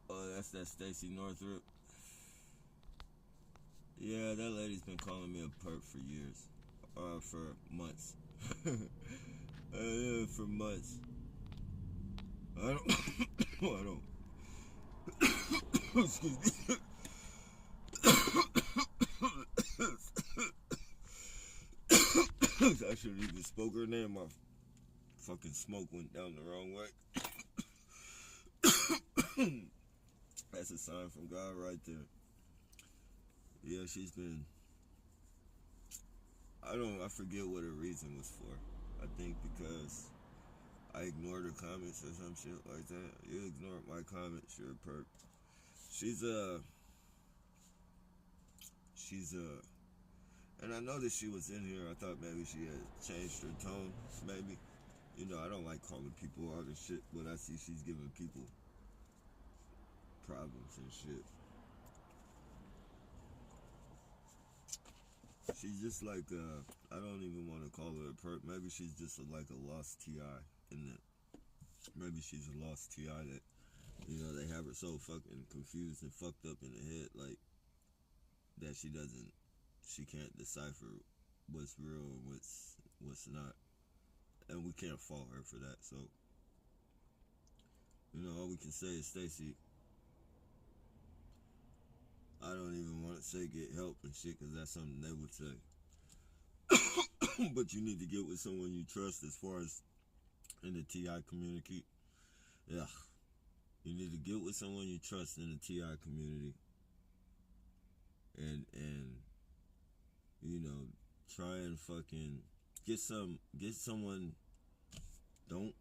Oh, that's that Stacy Northrup. Yeah, that lady's been calling me a perp for years. For months. Yeah, for months. I don't. I don't. Excuse me. I should have even spoke her name. My fucking smoke went down the wrong way. That's a sign from God right there. Yeah, she's been. I forget what her reason was for. I think because I ignored her comments or some shit like that. You ignored my comments, you're a perp. She's and I know that she was in here. I thought maybe she had changed her tone, maybe. I don't like calling people out and shit, but I see she's giving people problems and shit. She's just like, I don't even want to call her a perp. Maybe she's just like a lost TI in that. Maybe she's a lost TI that, they have her so fucking confused and fucked up in the head, like, that she can't decipher what's real and what's not, and we can't fault her for that. So, all we can say is, Stacy, I don't even want to say get help and shit, because that's something they would say. But you need to get with someone you trust as far as in the TI community. Yeah. You need to get with someone you trust in the TI community. And try and fucking get someone. Don't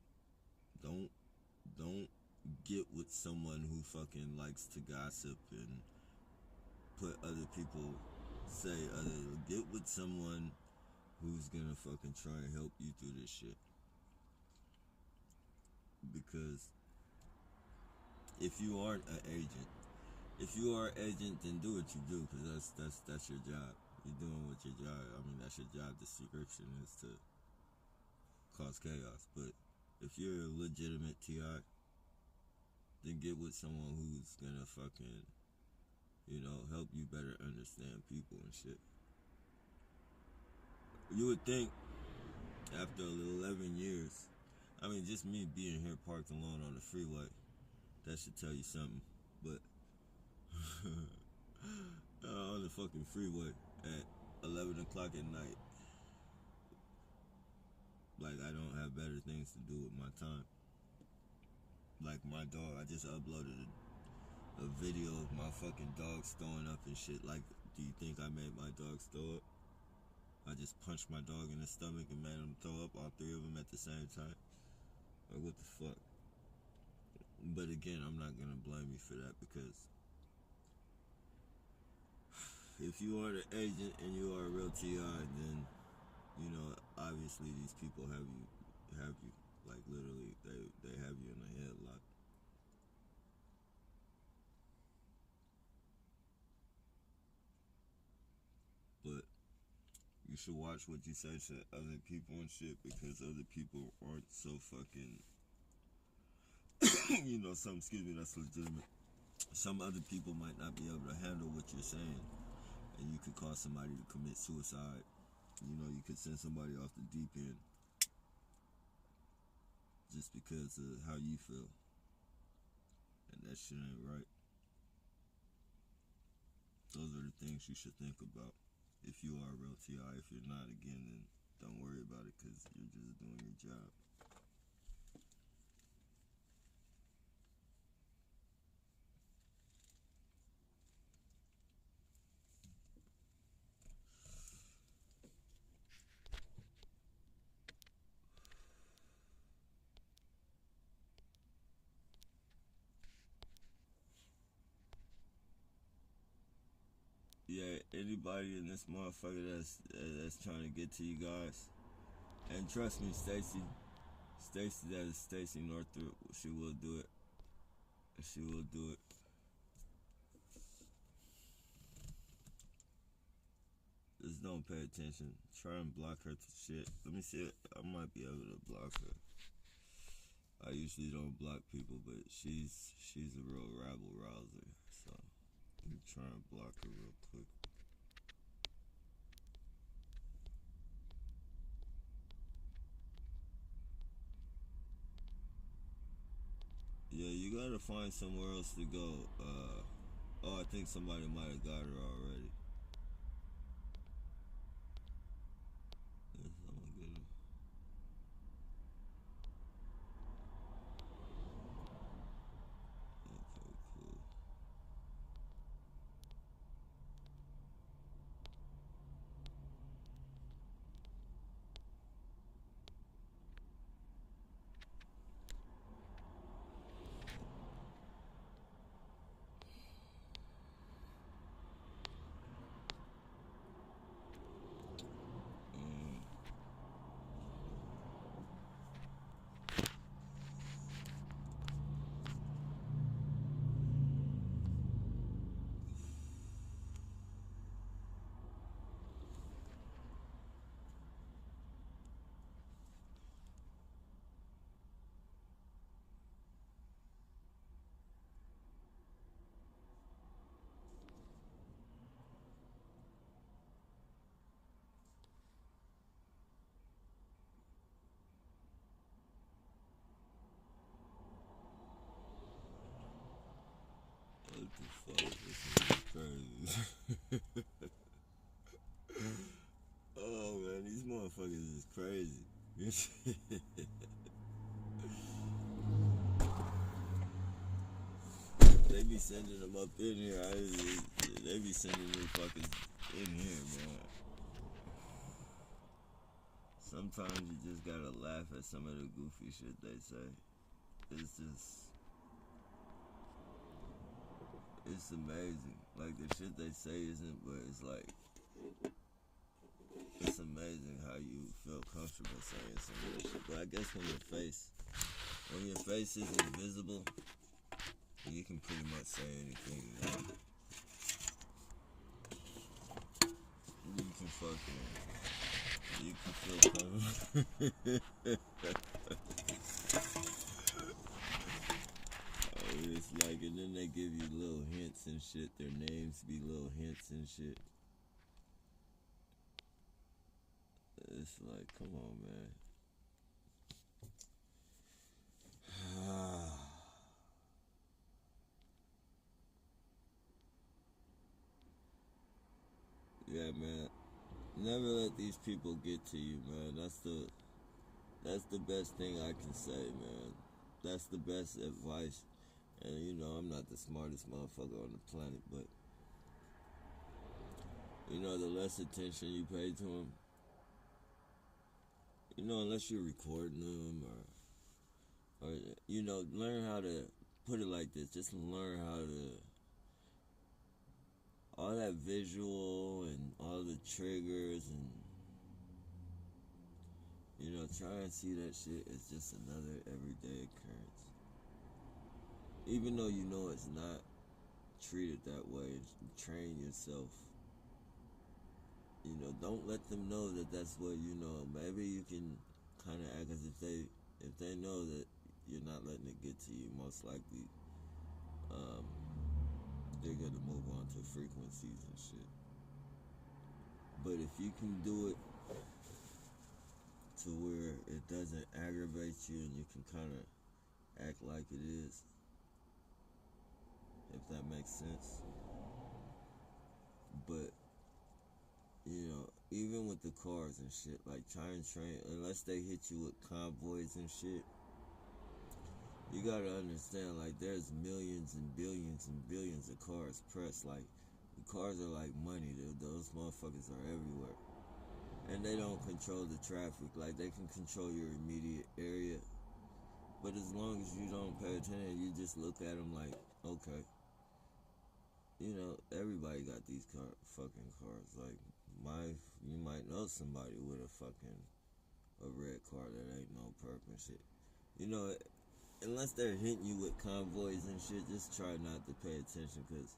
get with someone who fucking likes to gossip and put other people get with someone who's gonna fucking try and help you through this shit. Because if you aren't an agent, if you are an agent, then do what you do, because that's your job. You're doing what your job. I mean, that's your job description, is to cause chaos. But if you're a legitimate TI, then get with someone who's gonna fucking, help you better understand people and shit. You would think after 11 years, I mean, just me being here parked alone on the freeway, that should tell you something. But on the fucking freeway at 11 o'clock at night, like, I don't have better things to do with my time. Like my dog, I just uploaded a video of my fucking dogs throwing up and shit. Like, do you think I made my dogs throw up? I just punched my dog in the stomach and made him throw up, all three of them at the same time. Like, what the fuck? But again, I'm not gonna blame you for that, because if you are the agent and you are a real TI, then obviously these people have you. Like, literally, they have you in a headlock. But you should watch what you say to other people and shit, because other people aren't so fucking that's legitimate. Some other people might not be able to handle what you're saying, and you could cause somebody to commit suicide. You could send somebody off the deep end just because of how you feel, and that shit ain't right. Those are the things you should think about if you are a real TI. If you're not, again, then don't worry about it, because you're just doing your job. Yeah, anybody in this motherfucker that's trying to get to you guys, and trust me, that is Stacy Northrup. She will do it. She will do it. Just don't pay attention. Try and block her to shit. Let me see it. I might be able to block her. I usually don't block people, but she's a real rabble rouser. So let me try and block her real quick. Yeah, you gotta find somewhere else to go. I think somebody might have got her already. Yes, I'm gonna get her. Okay, cool. Oh man, these motherfuckers is crazy. They be sending them up in here. They be sending them fuckers in here, man. Sometimes you just gotta laugh at some of the goofy shit they say. It's just, it's amazing. Like the shit they say isn't, but it's like, it's amazing how you feel comfortable saying some of that shit. But I guess when your face isn't visible, you can pretty much say anything you want. You can fucking, you can feel comfortable. It's like, and then they give you little hints and shit. Their names be little hints and shit. It's like, come on, man. Yeah, man. Never let these people get to you, man. That's the best thing I can say, man. That's the best advice. And you know, I'm not the smartest motherfucker on the planet, but you know, the less attention you pay to them, you know, unless you're recording them or you know, learn how to put it like this. Just learn how to, all that visual and all the triggers and, you know, try and see that shit as just another everyday occurrence. Even though you know it's not, treat it that way. Train yourself. You know, don't let them know that that's what you know. Maybe you can kind of act as if they know that you're not letting it get to you. Most likely, they're gonna move on to frequencies and shit. But if you can do it to where it doesn't aggravate you and you can kind of act like it is, if that makes sense. But you know, even with the cars and shit, like try and train, unless they hit you with convoys and shit, you gotta understand, like, there's millions and billions of cars pressed. Like, the cars are like money. Those motherfuckers are everywhere. And they don't control the traffic. Like, they can control your immediate area. But as long as you don't pay attention, you just look at them like, okay. You know, everybody got these fucking cars. Like, you might know somebody with a red car that ain't no perp and shit. You know, unless they're hitting you with convoys and shit, just try not to pay attention, because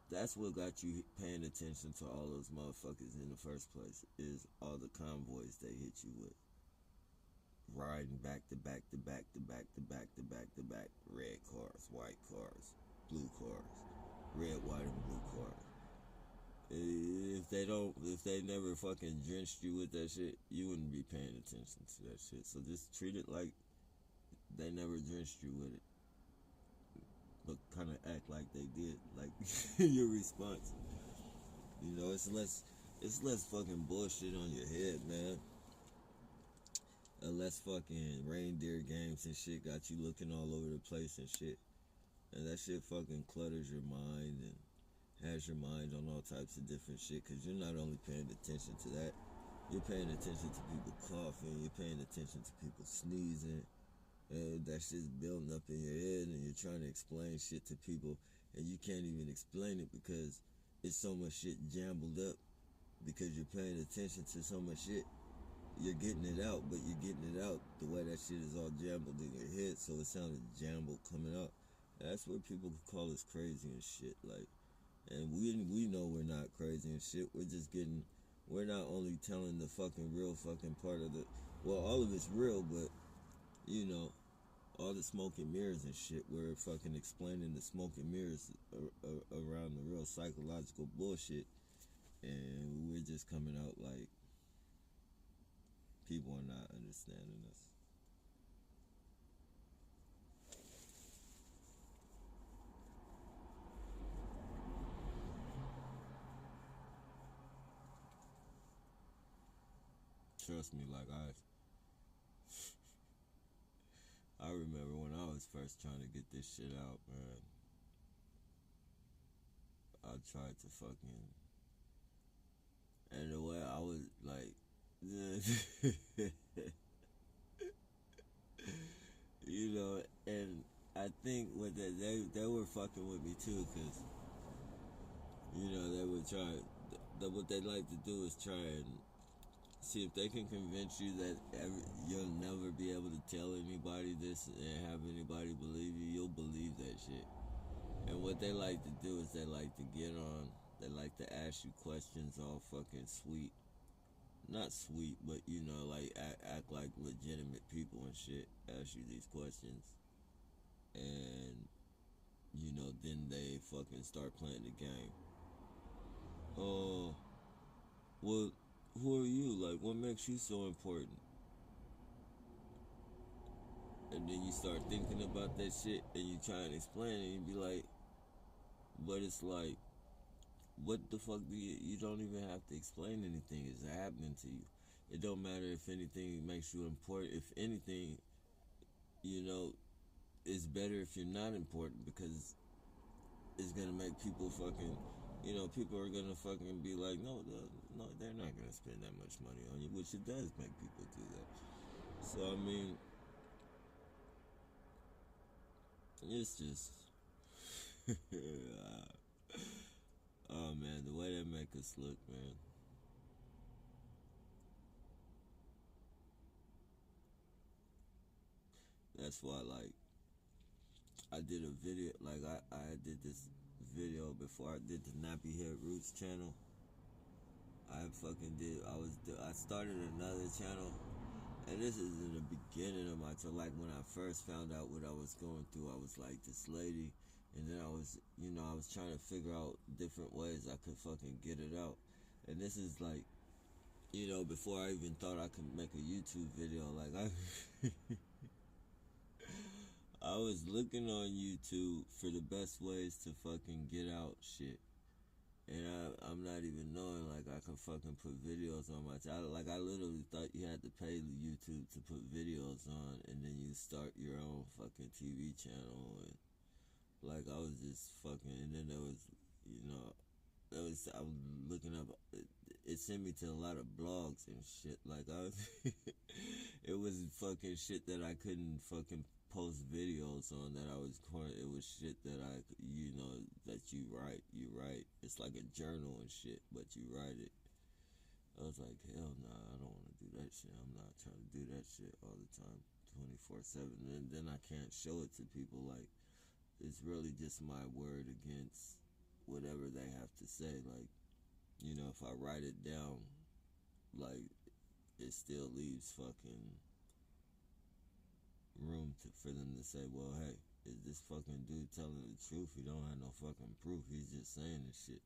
that's what got you paying attention to all those motherfuckers in the first place, is all the convoys they hit you with. Riding back to back to back to back to back to back to back. Red cars, white cars, blue cars. Red, white, and blue cars. If they never fucking drenched you with that shit, you wouldn't be paying attention to that shit. So just treat it like they never drenched you with it. But kind of act like they did, like your response. You know, it's less fucking bullshit on your head, man. Less fucking reindeer games and shit got you looking all over the place and shit. And that shit fucking clutters your mind and has your mind on all types of different shit, because you're not only paying attention to that, you're paying attention to people coughing, you're paying attention to people sneezing, and that shit's building up in your head, and you're trying to explain shit to people, and you can't even explain it because it's so much shit jumbled up, because you're paying attention to so much shit. You're getting it out, but you're getting it out the way that shit is all jumbled in your head, so it sounded jumbled coming out. That's what people call us crazy and shit, like. And we know we're not crazy and shit. We're not only telling the fucking real fucking part of all of it's real, but, you know, all the smoke and mirrors and shit, we're fucking explaining the smoke and mirrors around the real psychological bullshit. And we're just coming out like people are not understanding us. Trust me, like I remember when I was first trying to get this shit out, man. I tried to fucking, and the way I was like, you know, and I think with that they were fucking with me too, cause you know they would try. What they like to do is try and see if they can convince you that you'll never be able to tell anybody this and have anybody believe you. You'll believe that shit. And what they like to do is they like to get on. They like to ask you questions all fucking sweet. Not sweet, but you know, like act like legitimate people and shit. Ask you these questions. And, you know, then they fucking start playing the game. Oh, well, who are you? Like, what makes you so important? And then you start thinking about that shit and you try and explain it and you be like, but it's like, what the fuck do you don't even have to explain anything. It's happening to you. It don't matter if anything makes you important. If anything, you know, it's better if you're not important because it's gonna make people fucking, you know, people are gonna fucking be like, no, they're not gonna spend that much money on you, which it does make people do that. So I mean, it's just, oh man, the way they make us look, man. That's why, like, I did a video, like I did this video before I did the Nappy Head Roots channel. I started another channel, and this is in the beginning of my channel. Like when I first found out what I was going through, I was like this lady, and then I was trying to figure out different ways I could fucking get it out. And this is like, you know, before I even thought I could make a YouTube video, like I was looking on YouTube for the best ways to fucking get out shit. And I'm not even knowing, like, I can fucking put videos on my channel. Like, I literally thought you had to pay YouTube to put videos on, and then you start your own fucking TV channel. And, like, I was just fucking, and then there was, you know, I was looking up, it sent me to a lot of blogs and shit. Like, it was fucking shit that I couldn't fucking post videos on that I was it was shit that you know, that you write. It's like a journal and shit, but you write it. I was like, hell nah, I don't want to do that shit. I'm not trying to do that shit all the time, 24/7. And then I can't show it to people. Like, it's really just my word against whatever they have to say. Like, you know, if I write it down, like, it still leaves fucking room for them to say, well, hey, is this fucking dude telling the truth? He don't have no fucking proof. He's just saying this shit.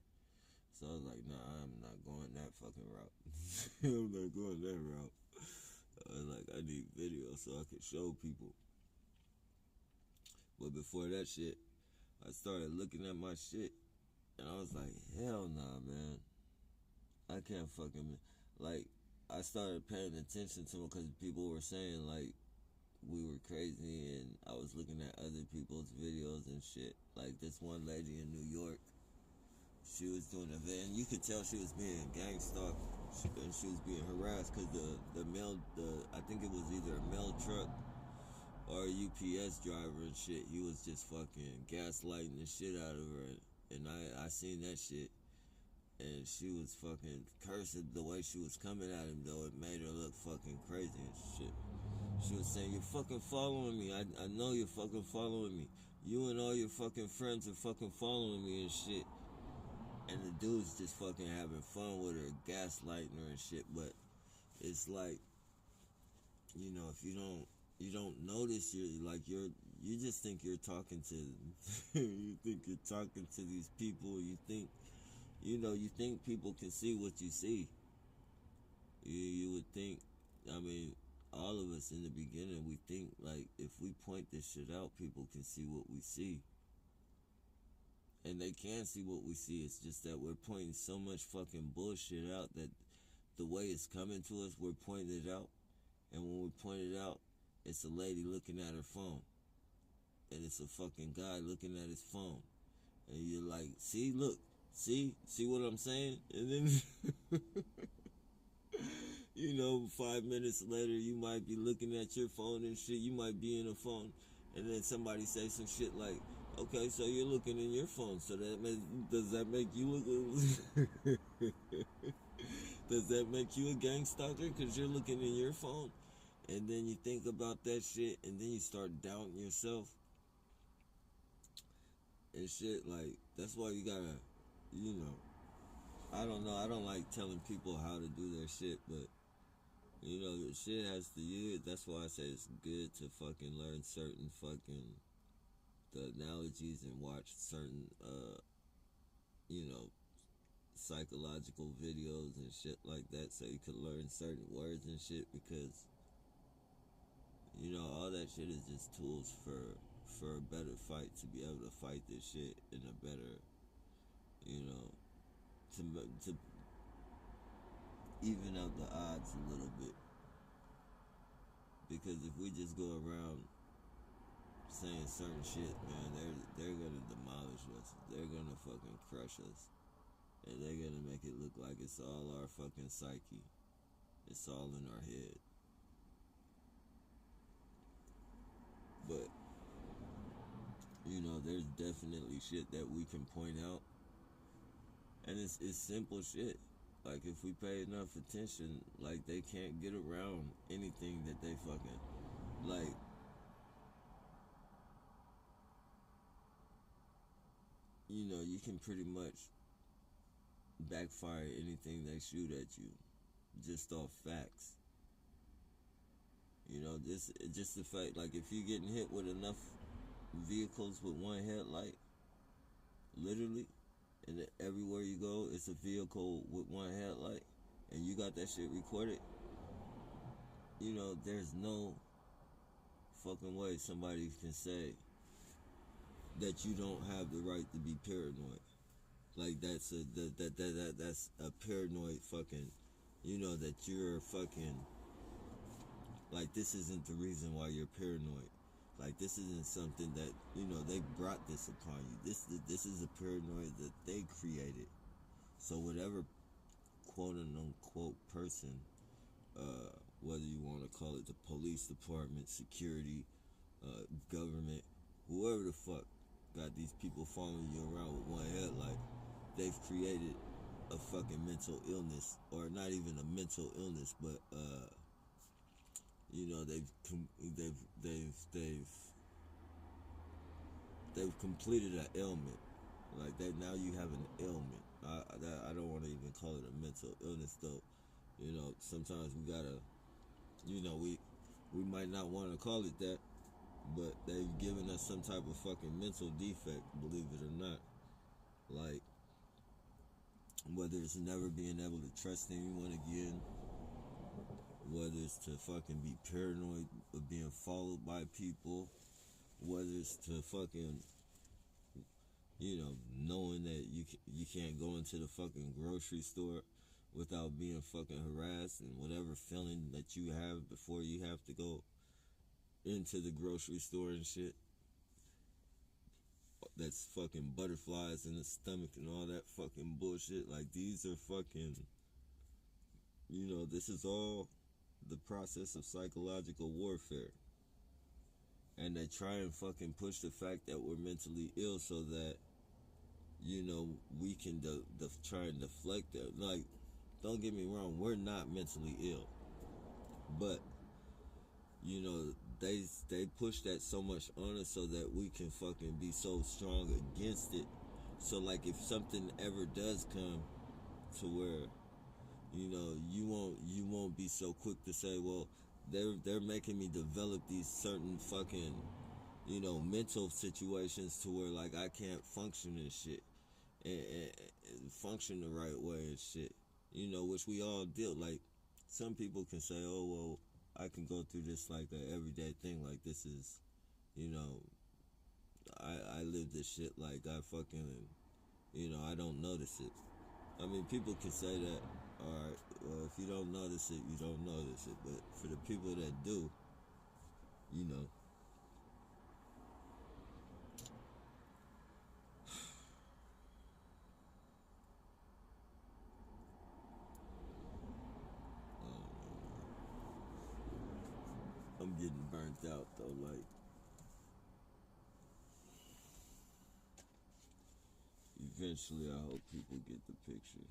So I was like, nah, I'm not going that fucking route. I'm not going that route. I was like, I need video so I could show people. But before that shit, I started looking at my shit, and I was like, hell nah, man. I can't fucking, like, I started paying attention to them because people were saying, like, we were crazy, and I was looking at other people's videos and shit. Like this one lady in New York, she was doing a van. You could tell she was being gang stalked, and she was being harassed because I think it was either a mail truck or a UPS driver and shit. He was just fucking gaslighting the shit out of her, and I seen that shit, and she was fucking cursing the way she was coming at him. Though it made her look fucking crazy and shit. She was saying, you're fucking following me. I know you're fucking following me. You and all your fucking friends are fucking following me and shit. And the dude's just fucking having fun with her, gaslighting her and shit. But it's like, you know, if you don't notice, you just think you're talking to, you think you're talking to these people. You think people can see what you see. You would think, I mean, all of us in the beginning, we think like if we point this shit out, people can see what we see. And they can see what we see. It's just that we're pointing so much fucking bullshit out that the way it's coming to us, we're pointing it out. And when we point it out, it's a lady looking at her phone. And it's a fucking guy looking at his phone. And you're like, see, look, see what I'm saying? And then, 5 minutes later, you might be looking at your phone and shit. You might be in a phone. And then somebody say some shit like, okay, so you're looking in your phone. So does that make you does that make you a gang stalker? Because you're looking in your phone. And then you think about that shit. And then you start doubting yourself. And shit, like, that's why you gotta, I don't know. I don't like telling people how to do their shit. But, the shit has to, that's why I say it's good to fucking learn certain fucking the analogies and watch certain psychological videos and shit like that, so you could learn certain words and shit, because all that shit is just tools for a better fight, to be able to fight this shit in a better, to even out the odds a little bit. Because if we just go around saying certain shit, man, they're gonna demolish us. They're gonna fucking crush us. And they're gonna make it look like it's all our fucking psyche. It's all in our head. But, there's definitely shit that we can point out. And it's simple shit. Like, if we pay enough attention, like, they can't get around anything that they fucking, like, you can pretty much backfire anything they shoot at you just off facts. Just the fact, like, if you're getting hit with enough vehicles with one headlight, literally, and everywhere you go, it's a vehicle with one headlight, and you got that shit recorded, there's no fucking way somebody can say that you don't have the right to be paranoid. Like, that's a paranoid fucking, that you're fucking, like, this isn't the reason why you're paranoid. Like, this isn't something that, they brought this upon you. This is a paranoia that they created. So whatever quote-unquote person, whether you want to call it the police department, security, government, whoever the fuck got these people following you around with one headlight, they've created a fucking mental illness, or not even a mental illness, but they've completed an ailment. Like, that, now you have an ailment. I don't want to even call it a mental illness, though. Sometimes we gotta, we might not want to call it that, but they've given us some type of fucking mental defect, believe it or not. Like, whether it's never being able to trust anyone again, whether it's to fucking be paranoid of being followed by people, whether it's to fucking, knowing that you can't go into the fucking grocery store without being fucking harassed, and whatever feeling that you have before you have to go into the grocery store and shit, that's fucking butterflies in the stomach and all that fucking bullshit. Like, these are fucking, this is all the process of psychological warfare. And they try and fucking push the fact that we're mentally ill so that, we can try and deflect that. Like, don't get me wrong, we're not mentally ill. But, they push that so much on us so that we can fucking be so strong against it. So, like, if something ever does come to where, you won't be so quick to say, well, they're making me develop these certain fucking, mental situations to where, like, I can't function and shit, and function the right way and shit, which we all deal. Like, some people can say, oh, well, I can go through this like an everyday thing, like, this is, I live this shit like I fucking, I don't notice it. I mean, people can say that, Alright, well, if you don't notice it, you don't notice it. But for the people that do, you know. I don't know, man. I'm getting burnt out, though. Like, eventually, I hope people get the picture.